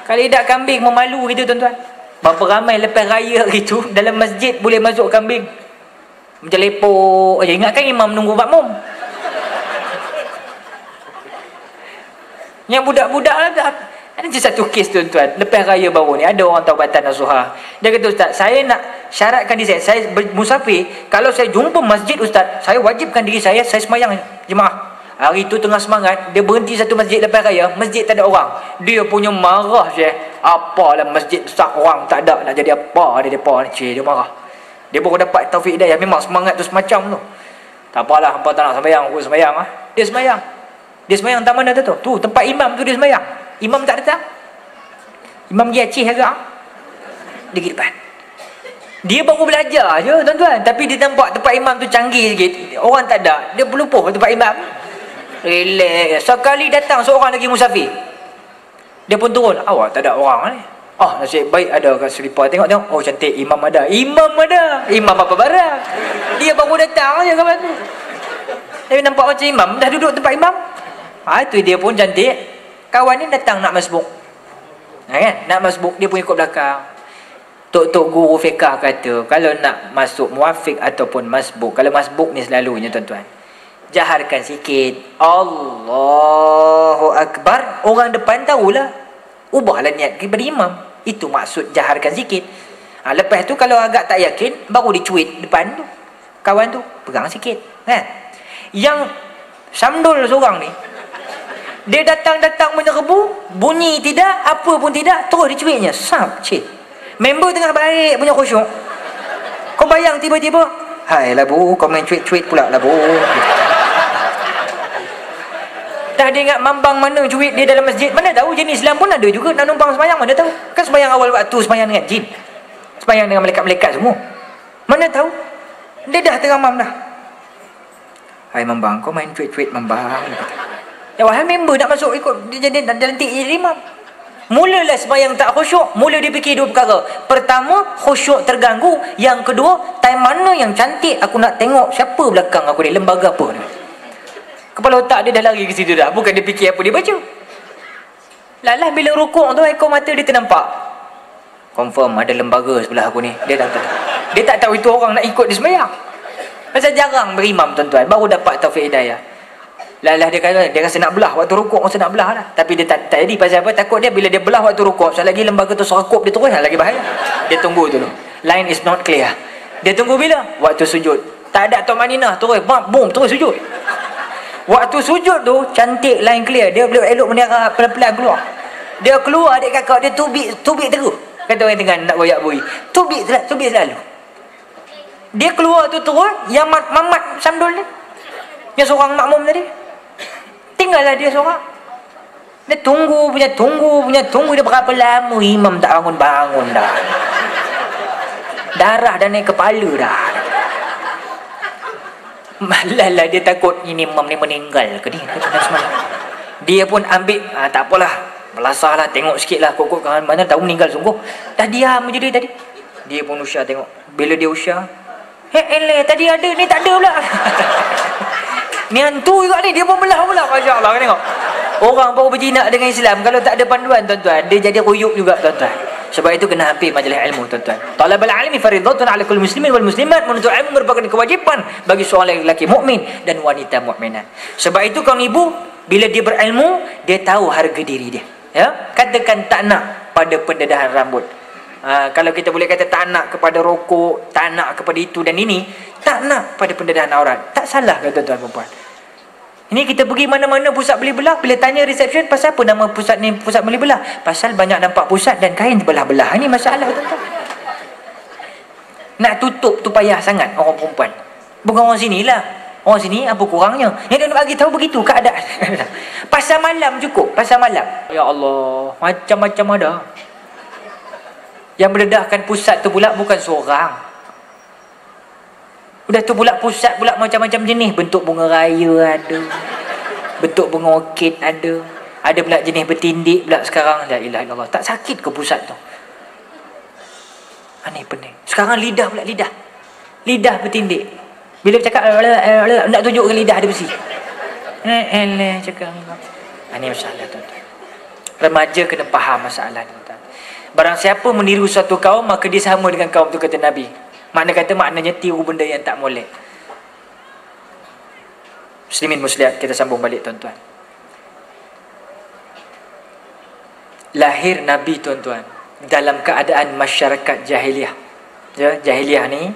Kalau idak kambing memalu gitu tuan-tuan. Berapa ramai lepas raya gitu dalam masjid boleh masuk kambing. Macam lepok aja. Ingatkan imam nunggu makmum. Yang budak-budak lah. Ada je satu kes tuan-tuan. Lepas raya baru ni ada orang taubatan nasuhah. Dia kata, Ustaz, saya nak syaratkan diri saya musafir. Kalau saya jumpa masjid Ustaz, saya wajibkan diri saya semayang jemaah. Hari tu tengah semangat, dia berhenti satu masjid lepas raya, masjid tak ada orang. Dia punya marah je. Apalah masjid besar orang tak ada, nak jadi apa dia depa ni, dia marah. Dia baru dapat taufik hidayah, memang semangat tu semacam tu. Tak apalah, hangpa tak nak sembahyang, aku sembahyang ah. Dia sembahyang. Dia sembahyang tak mana tu? Tu tempat imam tu dia sembahyang. Imam tak datang. Imam dia Aceh agak. Dia pergi depan. Dia baru belajar je tuan-tuan, tapi dia nampak tempat imam tu canggih sikit. Orang tak ada, dia berlupa tempat imam. Relax. Sekali datang seorang lagi musafir, dia pun turun. Awak tak ada orang ni. Oh, nasib baik ada kat selipar. Tengok-tengok. Oh, cantik. Imam ada. Imam ada. Imam apa barang? Dia baru datang je kawan tu. Tapi nampak macam imam dah duduk tempat imam. Itu dia pun cantik. Kawan ni datang nak masbuk. Kan? Nak masbuk, dia pun ikut belakang. Tok-tok guru fiqah kata, kalau nak masuk muafiq ataupun masbuk, kalau masbuk ni selalunya tuan-tuan, jaharkan sikit. Allahu Akbar. Orang depan tahulah. Ubahlah niat kepada imam. Itu maksud jaharkan sikit. Lepas tu kalau agak tak yakin, baru dicuit depan tu. Kawan tu pegang sikit. Kan? Yang samdul seorang ni, dia datang-datang menyerbu, bunyi tidak, apa pun tidak, terus dicuitnya. Sap, cik. Member tengah baik punya khusyuk. Kau bayang tiba-tiba, hai lah bu, kau main cuit-cuit pula lah bu. Dah dia ingat mambang mana cuit dia dalam masjid. Mana tahu jenis Islam pun ada juga nak numpang sembahyang, mana tahu. Kan sembahyang awal waktu sembahyang dengan jin, sembahyang dengan malaikat-malaikat semua. Mana tahu. Dia dah teramam dah. Hai mambang, kau main cuit-cuit mambang. Ya wahai member nak masuk ikut dia jadi nanti jadi imam. Mulalah sembahyang tak khusyuk, mula dia fikir dua perkara. Pertama, khusyuk terganggu. Yang kedua, time mana yang cantik aku nak tengok siapa belakang aku ni, lembaga apa ni. Kepala otak dia dah lari ke situ dah. Bukan dia fikir apa dia baca. Lalah bila rukuk tu, ekor mata dia ternampak. Confirm ada lembaga sebelah aku ni. Dia tak tahu itu orang nak ikut dia sembahyang. Pasal jarang berimam tuan-tuan, baru dapat taufik hidayah. Lalah dia rasa nak belah waktu rukuk, rasa nak belah lah. Tapi dia tak jadi. Pasal apa? Takut dia bila dia belah waktu rukuk, selagi lembaga tu serkup dia terus, lagi bahaya. Dia tunggu dulu. Line is not clear. Dia tunggu bila? Waktu sujud. Tak ada tumaninah, terus boom, terus sujud. Waktu sujud tu cantik, line clear. Dia boleh elok menera pelan-pelan keluar. Dia keluar, adik kakak dia tubik terus. Kata orang tengah nak goyak bui. Tubik selalu. Dia keluar tu terus, yang mamat samdul ni, yang seorang makmum tadi, tinggallah dia seorang. Dia tunggu. Dia berapa lama imam tak bangun dah. Darah dah naik kepala dah. Malah dia takut ini imam ni meninggal ke ni. Dia pun ambil, tak apalah, belasah lah, tengok sikit lah, kok mana tahu meninggal sungguh. Dah diam je dia tadi. Dia pun usah tengok. Bila dia usah, tadi ada, ni tak ada pula. Ni hantu juga ni, dia pun belah pula. Masya Allah, tengok. Orang baru berjinak dengan Islam, kalau tak ada panduan tuan-tuan, dia jadi ruyuk juga tuan-tuan. Sebab itu kena hampir majlis ilmu tuan-tuan. Talabul ilmi fardhatun 'ala kulli muslimin wal muslimat. Menuntut ilmu merupakan kewajipan bagi seorang lelaki mukmin dan wanita mukminat. Sebab itu kaum ibu, bila dia berilmu, dia tahu harga diri dia. Ya, katakan tak nak pada pendedahan rambut. Kalau kita boleh kata tak nak kepada rokok, tak nak kepada itu dan ini, tak nak pada pendedahan aurat, tak salah ke tuan-tuan perempuan? Ini kita pergi mana-mana pusat beli belah, bila tanya reception, pasal apa nama pusat ni pusat beli belah? Pasal banyak nampak pusat dan kain terbelah-belah. Ini masalah tuan-tuan. Nak tutup tu payah sangat orang perempuan. Bukan orang sinilah. Orang sini apa kurangnya? Yang dia nak bagi tahu begitu keadaan. Pasal malam cukup, pasal malam. Ya Allah, macam-macam ada. Yang mendedahkan pusat tu pula bukan seorang. Udah tu pula pusat pula macam-macam jenis. Bentuk bunga raya ada, bentuk bunga orkid ada. Ada pula jenis bertindik pula sekarang. La ilaha illallah. Tak sakit ke pusat tu? Aneh pening. Sekarang lidah pula, lidah bertindik. Bila bercakap nak tunjukkan lidah ada besi. Cakap. Ini masalah tuan-tuan. Remaja kena faham masalah ni, tuan. Barang siapa meniru suatu kaum, maka dia sama dengan kaum tu, kata Nabi. Maknanya tiru benda yang tak molek. Muslimin muslihat, kita sambung balik tuan-tuan. Lahir Nabi tuan-tuan dalam keadaan masyarakat jahiliah. Ya, jahiliah ni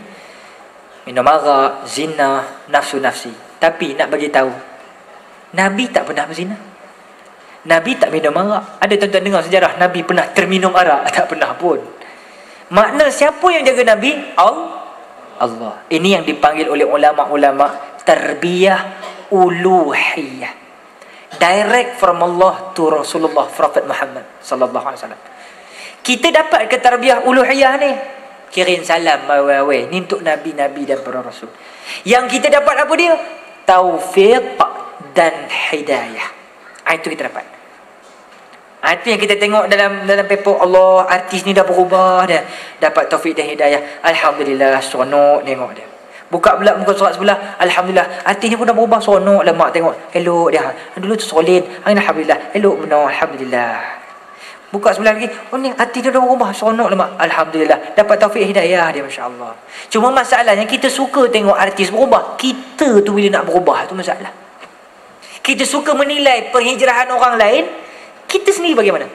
minum arak, zina, nafsu-nafsi. Tapi nak bagi tahu, Nabi tak pernah berzina. Nabi tak minum arak. Ada tuan-tuan dengar sejarah Nabi pernah terminum arak? Tak pernah pun. Makna siapa yang jaga Nabi? Allah. Ini yang dipanggil oleh ulama-ulama tarbiyah uluhiyah. Direct from Allah to Rasulullah Prophet Muhammad sallallahu alaihi wasallam. Kita dapat ke tarbiyah uluhiyah ni, kirim salam mawe-mawe ni untuk nabi-nabi dan para rasul. Yang kita dapat apa dia? Taufiq dan hidayah. Itu kita dapat. Itu yang kita tengok dalam paper. Allah, artis ni dah berubah dah, dapat taufik dan hidayah. Alhamdulillah, seronok tengok dia. Buka pula muka surat sebelah, alhamdulillah, artinya pun dah berubah, seronok lah mak tengok. Elok dia. Dulu tu solid, alhamdulillah. Elok benar, alhamdulillah. Buka sebelah lagi, oh ni artinya dah berubah, seronok lah mak, alhamdulillah. Dapat taufik hidayah dia, masya-Allah. Cuma masalahnya kita suka tengok artis berubah. Kita tu bila nak berubah tu masalah. Kita suka menilai penghijrahan orang lain, kita sendiri bagaimana?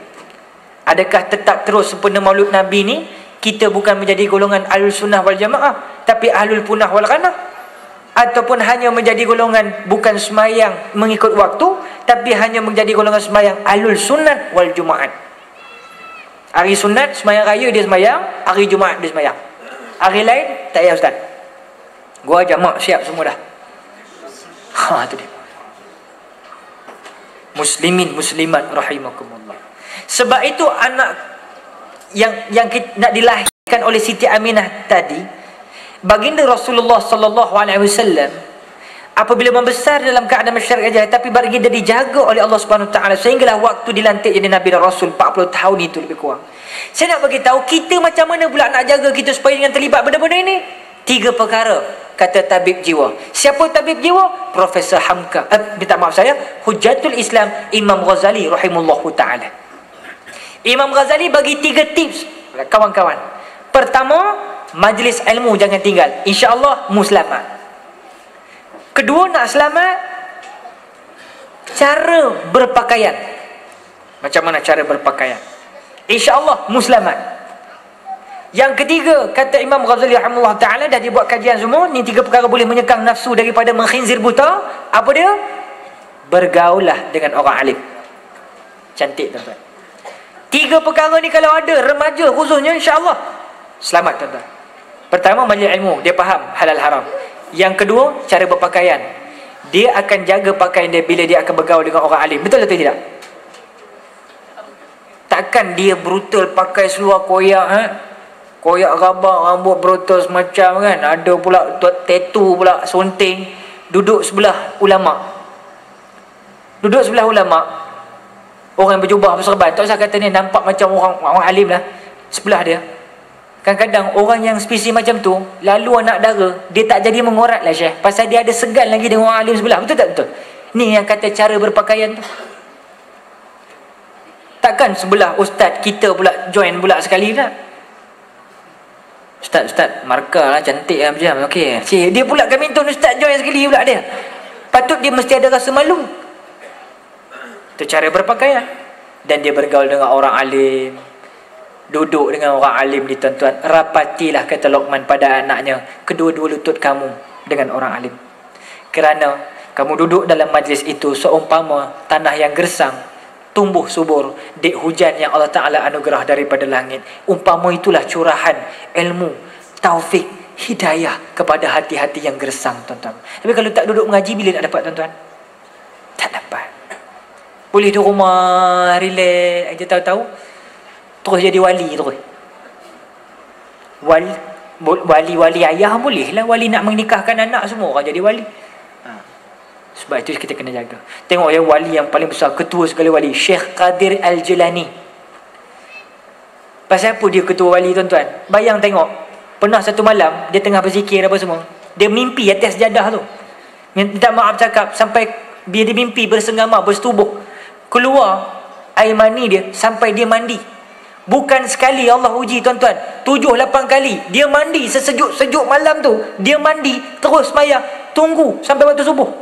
Adakah tetap terus sempena Maulud Nabi ni kita bukan menjadi golongan Ahlul Sunnah wal Jamaah, tapi Ahlul Punah wal Qanah? Ataupun hanya menjadi golongan bukan semayang mengikut waktu, tapi hanya menjadi golongan semayang Ahlul Sunnah wal Jumaat? Hari sunat semayang raya dia semayang, hari Jumaat dia semayang. Hari lain tak payah ustaz, gua jamak siap semua dah. Tu dia. Muslimin muslimat rahimakumullah. Sebab itu anak yang nak dilahirkan oleh Siti Aminah tadi, baginda Rasulullah sallallahu alaihi wasallam apabila membesar dalam keadaan masyarakat jahiliah, tapi baginda dijaga oleh Allah Subhanahu wa taala sehinggalah waktu dilantik jadi nabi dan rasul 40 tahun itu lebih kurang. Saya nak bagi tahu kita macam mana pula nak jaga kita supaya jangan terlibat benda-benda ini. 3 perkara kata tabib jiwa. Siapa tabib jiwa? Profesor Hamka. Minta maaf saya, Hujjatul Islam Imam Ghazali rahimahullahu taala. Imam Ghazali bagi 3 tips kawan-kawan. Pertama, majlis ilmu jangan tinggal, insya-Allah muslimat. Kedua, nak selamat, cara berpakaian. Macam mana cara berpakaian? InsyaAllah muslimat. Yang ketiga, kata Imam Ghazali rahimahullah ta'ala, dah dibuat kajian semua, ni 3 perkara boleh menyekang nafsu daripada mengkhinzir buta. Apa dia? Bergaullah dengan orang alim. Cantik tuan-tuan. 3 perkara ni kalau ada remaja khususnya, insyaAllah selamat tuan-tuan. Pertama, majlis ilmu, dia faham halal haram. Yang kedua, cara berpakaian, dia akan jaga pakaian dia bila dia akan bergaul dengan orang alim. Betul atau tidak? Takkan dia brutal pakai seluar koyak, koyak rabak, rambut brutal semacam kan. Ada pula tattoo pula, sonting, duduk sebelah ulama. Duduk sebelah ulama, orang yang berjubah berserban, tak usah kata ni nampak macam orang alim lah sebelah dia. Kadang-kadang orang yang spesies macam tu, lalu anak dara, dia tak jadi mengorat lah Syekh, pasal dia ada segan lagi dengan orang alim sebelah. Betul tak betul? Ni yang kata cara berpakaian tu. Takkan sebelah ustaz kita pula join pula sekali tak? Ustaz, markah lah, cantik lah macam. Okey. Dia pula kami tu ustaz join sekali pula dia. Patut dia mesti ada rasa malu. Itu cara berpakaian. Dan dia bergaul dengan orang alim, duduk dengan orang alim ni tuan-tuan. Rapatilah, kata Luqman pada anaknya, kedua-dua lutut kamu dengan orang alim. Kerana kamu duduk dalam majlis itu seumpama tanah yang gersang, tumbuh subur di hujan yang Allah Ta'ala anugerah daripada langit. Umpama itulah curahan ilmu, taufik, hidayah kepada hati-hati yang gersang tuan-tuan. Tapi kalau tak duduk mengaji, bila nak dapat tuan-tuan? Tak dapat. Boleh di rumah relax aja, tahu-tahu terus jadi wali terus. Wali ayah boleh lah, wali nak menikahkan anak, semua orang jadi wali. Sebab itu kita kena jaga. Tengok ya, wali yang paling besar, ketua segala wali, Syekh Qadir Al-Jilani. Pasal apa dia ketua wali tuan-tuan? Bayang tengok, pernah satu malam dia tengah berzikir apa semua, dia mimpi atas jadah tu. Minta maaf cakap, sampai dia mimpi bersenggama, bersetubuh. Keluar air mani dia sampai dia mandi. Bukan sekali Allah uji tuan-tuan, 7-8 kali dia mandi. Sesejuk-sejuk malam tu dia mandi, terus sembahyang, tunggu sampai waktu subuh.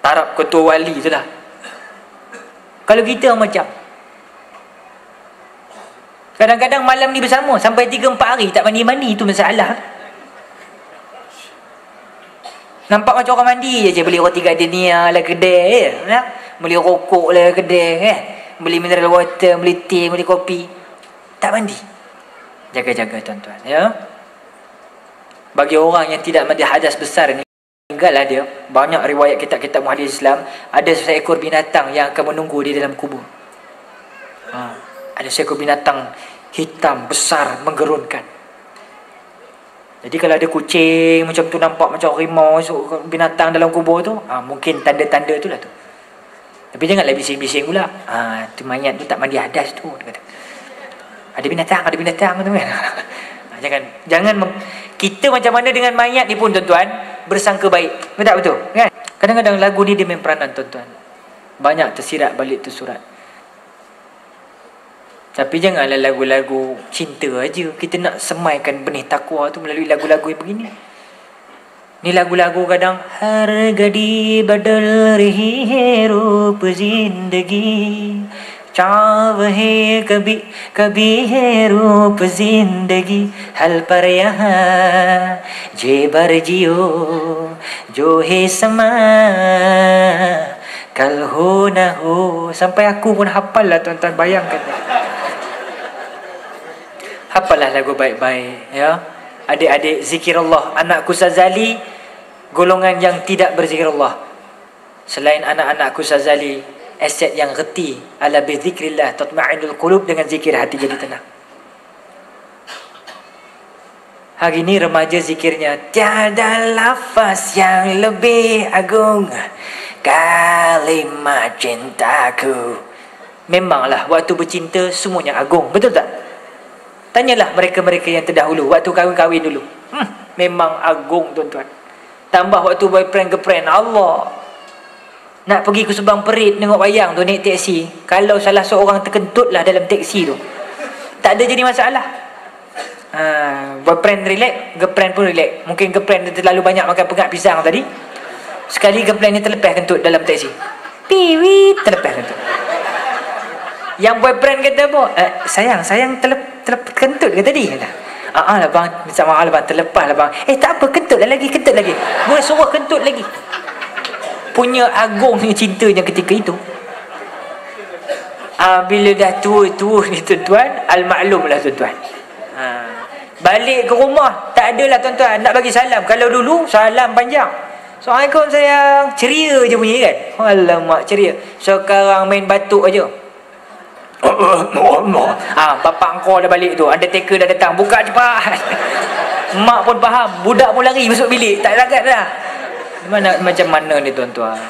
Taraf ketua wali tu lah. Kalau kita macam kadang-kadang malam ni bersama sampai 3-4 hari tak mandi-mandi, tu masalah. Nampak macam orang mandi je, beli roti gardenia lah kedai, beli rokok lah kedai, beli mineral water, beli teh, beli kopi, tak mandi. Jaga-jaga tuan-tuan, ya. Bagi orang yang tidak mandi hadas besar ni, tinggallah dia. Banyak riwayat kitab-kitab muhadis Islam, ada seekor binatang yang akan menunggu di dalam kubur. Ada seekor binatang hitam besar menggerunkan. Jadi kalau ada kucing macam tu, nampak macam harimau, binatang dalam kubur tu, mungkin tanda-tanda tu lah tu. Tapi janganlah bising-bising pula. Tu mayat tu tak mandi hadas tu, dia kata. Ada binatang tu kan. Jangan kita macam mana dengan mayat ni pun tuan-tuan, bersangka baik. Betul kan? Kadang-kadang lagu ni dia main peranan tuan-tuan. Banyak tersirat balik tu surat. Tapi janganlah lagu-lagu cinta aja. Kita nak semaikan benih takwa tu melalui lagu-lagu yang begini. Ni lagu-lagu kadang har gadi badal rahi hai roop zindagi, चाव है कभी कभी है रूप जिंदगी हल पर यहाँ जेबर जियो जो है समा kal ho na ho. Sampai aku pun hafal lah tuan-tuan, bayangkan. Hafallah lagu baik-baik, ya. Adik-adik zikirullah. Anakku Sazali golongan yang tidak berzikirullah. Selain anak-anakku Sazali, aset yang reti, ala bi zikrillah tatma'inul qulub, dengan zikir hati jadi tenang. Hari ini remaja zikirnya tiada lafaz yang lebih agung kalimat cintaku. Memanglah waktu bercinta semuanya agung, betul tak? Tanyalah mereka-mereka yang terdahulu, waktu kahwin-kahwin dulu, memang agung tuan-tuan. Tambah waktu boyfriend girlfriend, Allah. Nak pergi ke Subang Perit tengok wayang tu, naik teksi, kalau salah seorang terkentut lah dalam teksi tu, tak ada jadi masalah. Boyfriend relax, girlfriend pun relax. Mungkin girlfriend dia terlalu banyak makan pengat pisang tadi, sekali girlfriend ni terlepas kentut dalam teksi, piwit, terlepas kentut. Yang boyfriend kata apa? Sayang kentut ke tadi? Lah bang, minta maaf lah bang, terlepas lah bang. Tak apa, kentut lagi. Boleh suruh kentut lagi. Punya agungnya cintanya ketika itu. Bila dah tua-tua ni tuan-tuan, al-maklum lah tuan-tuan. Balik ke rumah, tak adalah tuan-tuan nak bagi salam. Kalau dulu salam panjang, Assalamualaikum sayang, ceria je bunyi kan. Alamak, ceria. Sekarang main batuk aja. Bapak kau dah balik tu, undertaker dah datang, buka cepat. Mak pun faham, budak pun lari masuk bilik, tak lagat dah. Macam mana ni tuan-tuan?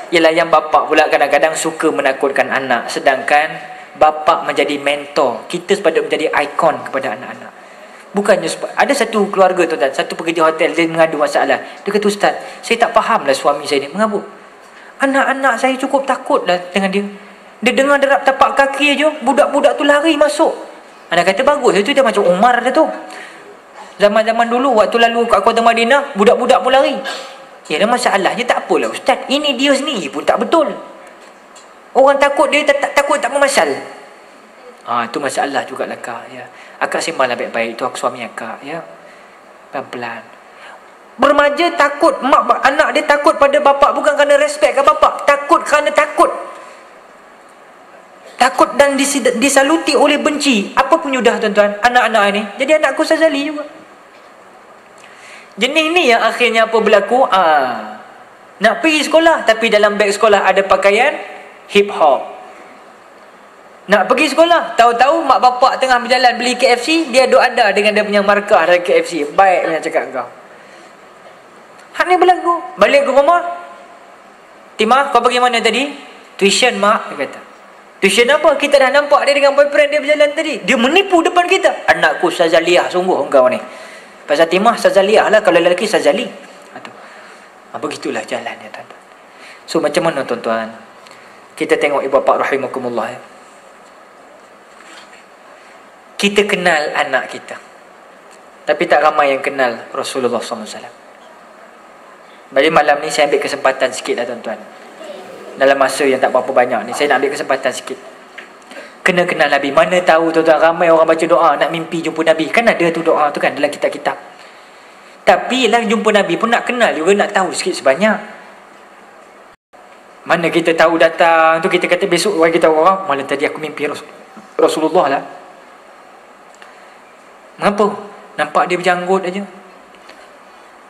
Ialah yang bapak pula kadang-kadang suka menakutkan anak, sedangkan bapak menjadi mentor. Kita sepatutnya menjadi ikon kepada anak-anak. Bukannya ada satu keluarga tuan-tuan, satu pekerja hotel, dia mengadu masalah. Dia kata, Ustaz, saya tak fahamlah suami saya ni. Mengapa? Anak-anak saya cukup takutlah dengan dia. Dia dengar derap tapak kaki aja, budak-budak tu lari masuk. Anak kata bagus, itu dia macam Umar dah tu. Zaman-zaman dulu waktu lalu kat kota Madinah, budak-budak pun lari. Ya, ada masalahnya tak apalah Ustaz, ini dia sendiri pun tak betul. Orang takut dia takut tak memasal. Itu masalah jugalah kak, ya. Akak sembahlah baik-baik, tu aku suami akak, ya. Pelan-pelan. Bermaja takut, anak dia takut pada bapak bukan kerana respect ke bapak, takut kerana takut dan disaluti oleh benci. Apa penyudah tuan-tuan? Anak-anak ni jadi anakku Sazali juga. Jenis ni yang akhirnya apa berlaku? Nak pergi sekolah, tapi dalam beg sekolah ada pakaian hip hop. Nak pergi sekolah, tahu-tahu mak bapak tengah berjalan beli KFC, dia duk ada dengan dia punya markah dari KFC. Baik punya cakap kau. Hak ni berlaku. Balik ke rumah, Timah, kau pergi mana tadi? Tuition mak, dia kata. Tuition apa? Kita dah nampak dia dengan boyfriend dia berjalan tadi. Dia menipu depan kita. Anakku Sazaliah sungguh engkau ni. Pasal Timah Sazaliah lah, kalau lelaki Sazali. Begitulah jalan dia tuan-tuan. So macam mana tuan-tuan? Kita tengok ibu bapa rahimakumullah. Kita kenal anak kita, tapi tak ramai yang kenal Rasulullah SAW. Jadi malam ni saya ambil kesempatan sikit lah tuan-tuan. Dalam masa yang tak berapa banyak ni, saya nak ambil kesempatan sikit. Kena kenal Nabi. Mana tahu tuan-tuan, ramai orang baca doa nak mimpi jumpa Nabi. Kan ada tu doa tu kan dalam kitab-kitab. Tapi lah jumpa Nabi pun nak kenal juga, nak tahu sikit sebanyak. Mana kita tahu datang tu, kita kata besok orang kita orang, malam tadi aku mimpi Rasulullah lah. Mengapa? Nampak dia berjanggut aja.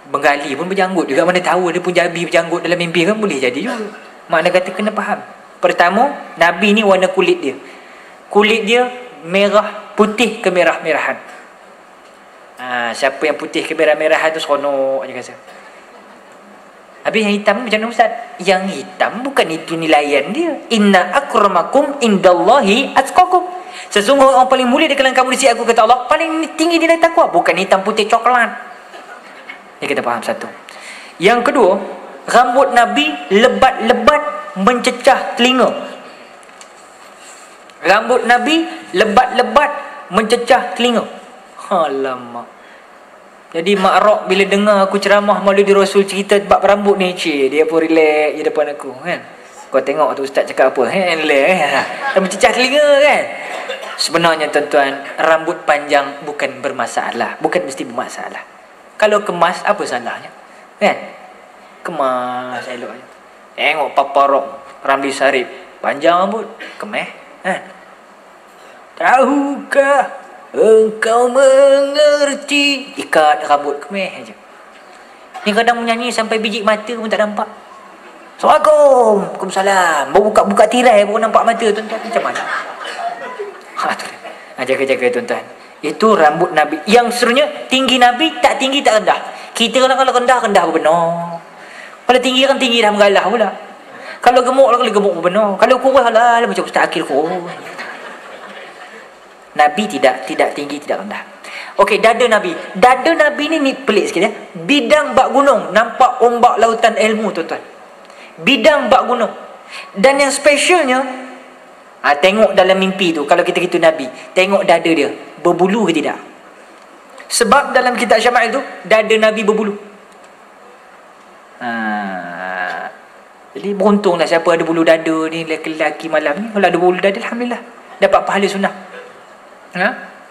Bengali pun berjanggut juga, mana tahu dia Punjabi berjanggut dalam mimpi kan, boleh jadi juga. Makna kata kena faham. Pertama, Nabi ni warna kulit dia. Kulit dia merah, putih kemerah-merahan. Siapa yang putih kemerah-merahan tu seronok aja rasa. Habis yang hitam macam mana Ustaz? Yang hitam bukan itu nilaian dia. Inna akramakum indallahi atqakum. Sesungguhnya orang paling mulia di kalangan kamu di sisi aku, kata Allah, paling tinggi nilai takwa. Bukan hitam putih coklat. Ini kita faham satu. Yang kedua, rambut Nabi lebat-lebat mencecah telinga. Rambut Nabi lebat-lebat mencecah telinga. Alamak. Jadi Mak Rok bila dengar aku ceramah Maulidi Rasul cerita bab rambut ni, dia pun relax je depan aku kan. Kau tengok tu ustaz cakap apa kan, relax mencecah telinga kan. Sebenarnya tuan-tuan, rambut panjang bukan bermasalah, bukan mesti bermasalah. Kalau kemas apa salahnya kan? Kemas elok je. Tengok Papa Rok Ramli Sarip panjang rambut, kemas kan. Tahukah engkau mengerti, ikat rambut kemas aja. Ni kadang menyanyi sampai biji mata pun tak nampak. Assalamualaikum, Waalaikumsalam. Baru buka tirai baru nampak mata tuan-tuan. Macam mana? Jaga-jaga tuan-tuan. Itu rambut Nabi. Yang serunya tinggi Nabi tak tinggi tak rendah. Kita kalau rendah benar. Kalau tinggi kan tinggi dah mengalah pula. Kalau gemuk gemuk benar. Kalau kurus lah macam Ustaz Akil kurus. Nabi tidak tinggi, tidak rendah. Okey, dada Nabi. Dada Nabi ni pelik sikit ya. Bidang bak gunung, nampak ombak lautan ilmu tuan-tuan. Bidang bak gunung. Dan yang specialnya, tengok dalam mimpi tu, kalau kita gitu Nabi, tengok dada dia, berbulu ke tidak? Sebab dalam kitab Syama'il tu, dada Nabi berbulu. Jadi beruntunglah siapa ada bulu dada ni, lelaki malam ni. Kalau ada bulu dada, alhamdulillah, dapat pahala sunnah.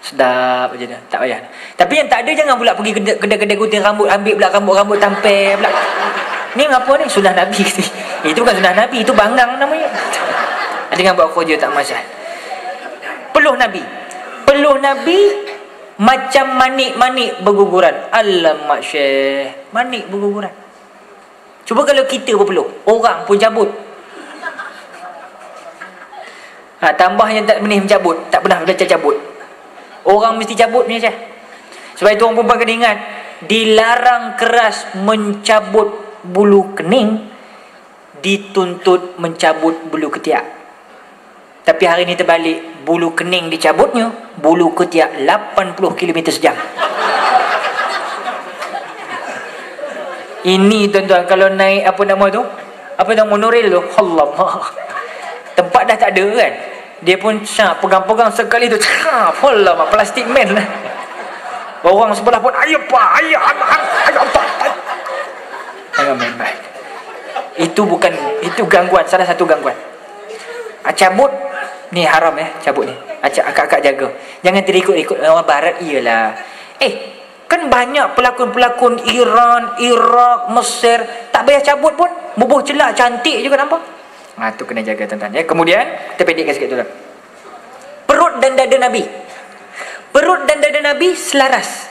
Sedap aja dah, tak payah. Tapi yang tak ada jangan pula pergi kedai-kedai gunting rambut, ambil pula rambut tampil pula. Ni apa ni? Sunnah Nabi. Itu bukan sunnah Nabi, itu banggang namanya. Jangan buat kerja tak masyal. Peluh Nabi. Peluh Nabi macam manik-manik berguguran. Alamak Syekh, manik berguguran. Cuba kalau kita berpeluh, orang pun cabut. Tambah yang tak benih mencabut, tak pernah belajar cabut. Orang mesti cabut punya Syekh. Sebab itu orang perempuan kena ingat, dilarang keras mencabut bulu kening, dituntut mencabut bulu ketiak. Tapi hari ini terbalik, bulu kening dicabutnya, bulu ketiak 80 km sejam. Ini tuan-tuan kalau naik apa nama tu? Apa nama monorail tu? Allah. Tempat dah tak ada kan? Dia pun pegang-pegang sekali tu. Allah, plastik man lah. Orang sebelah pun ayo pak, ayo pak. Jangan main-main. Itu gangguan, salah satu gangguan. Cabut ni haram ya, cabut ni. Akak-akak jaga. Jangan terikut-ikut orang barat iyalah. Kan banyak pelakon-pelakon Iran, Iraq, Mesir tak payah cabut pun, bubuh celak cantik juga nampak. Tu kena jaga tuan-tuan ya. Kemudian kita pendekkan sikit dulu. Perut dan dada Nabi. Perut dan dada Nabi selaras.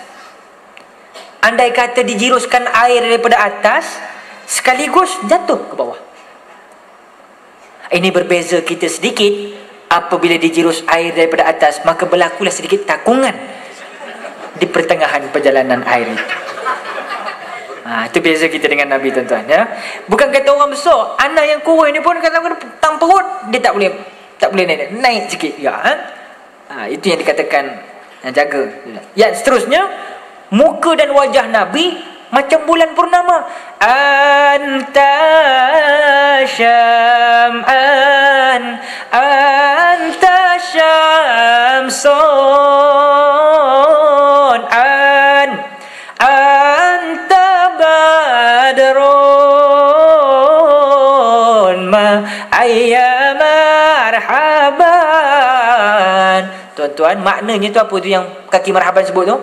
Andai kata dijiruskan air daripada atas, sekaligus jatuh ke bawah. Ini berbeza kita sedikit. Apabila dijirus air daripada atas, maka berlakulah sedikit takungan di pertengahan perjalanan air itu. Itu beza kita dengan Nabi tuan-tuan ya. Bukan kata orang besar, anak yang kurus ni pun kata tang perut dia tak boleh naik sikit juga itu yang dikatakan jaga. Yang seterusnya, muka dan wajah Nabi macam bulan purnama. Anta syam'an, anta syamsun, anta badrun ma ayya marhaban. Tuan-tuan, maknanya tu apa tu yang kaki marhaban sebut tu?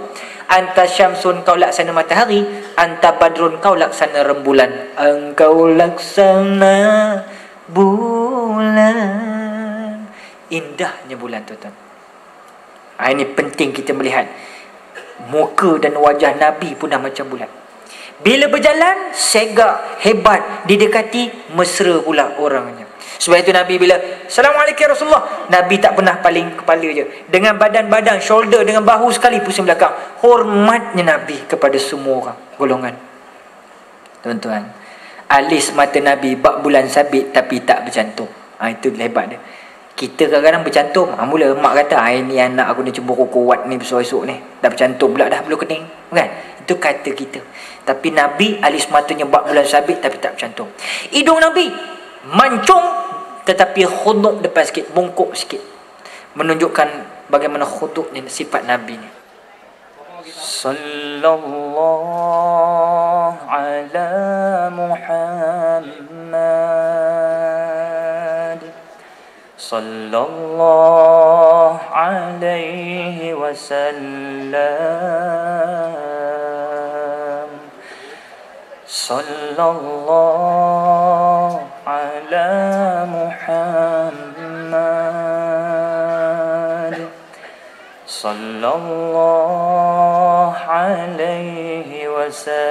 Anta syamsun, kau laksana matahari. Anta badrun, kau laksana rembulan. Engkau laksana bulan. Indahnya bulan, tuan-tuan. Ini penting kita melihat. Muka dan wajah Nabi pun dah macam bulan. Bila berjalan, segak, hebat. Didekati, mesra pula orangnya. Sebab itu Nabi bila Assalamualaikum ya Rasulullah, Nabi tak pernah paling kepala je. Dengan badan-badan, shoulder, dengan bahu sekali pusing belakang. Hormatnya Nabi kepada semua orang, golongan. Tuan-tuan, alis mata Nabi bak bulan sabit tapi tak bercantum. Itu hebat dia. Kita kadang-kadang bercantum. Mula mak kata, ini anak aku ni cemburu kuat ni besok-esok ni. Dah bercantum pula dah bulu kening. Kan? Itu kata kita. Tapi Nabi alis matanya bak bulan sabit tapi tak bercantum. Hidung Nabi mancung tetapi khuduk depan sikit, bongkok sikit, menunjukkan bagaimana khuduknya sifat Nabi ni. Sallallahu ala Muhammad, sallallahu alaihi wasallam, sallallahu ala Muhammad, sallallahu alaihi wasallam.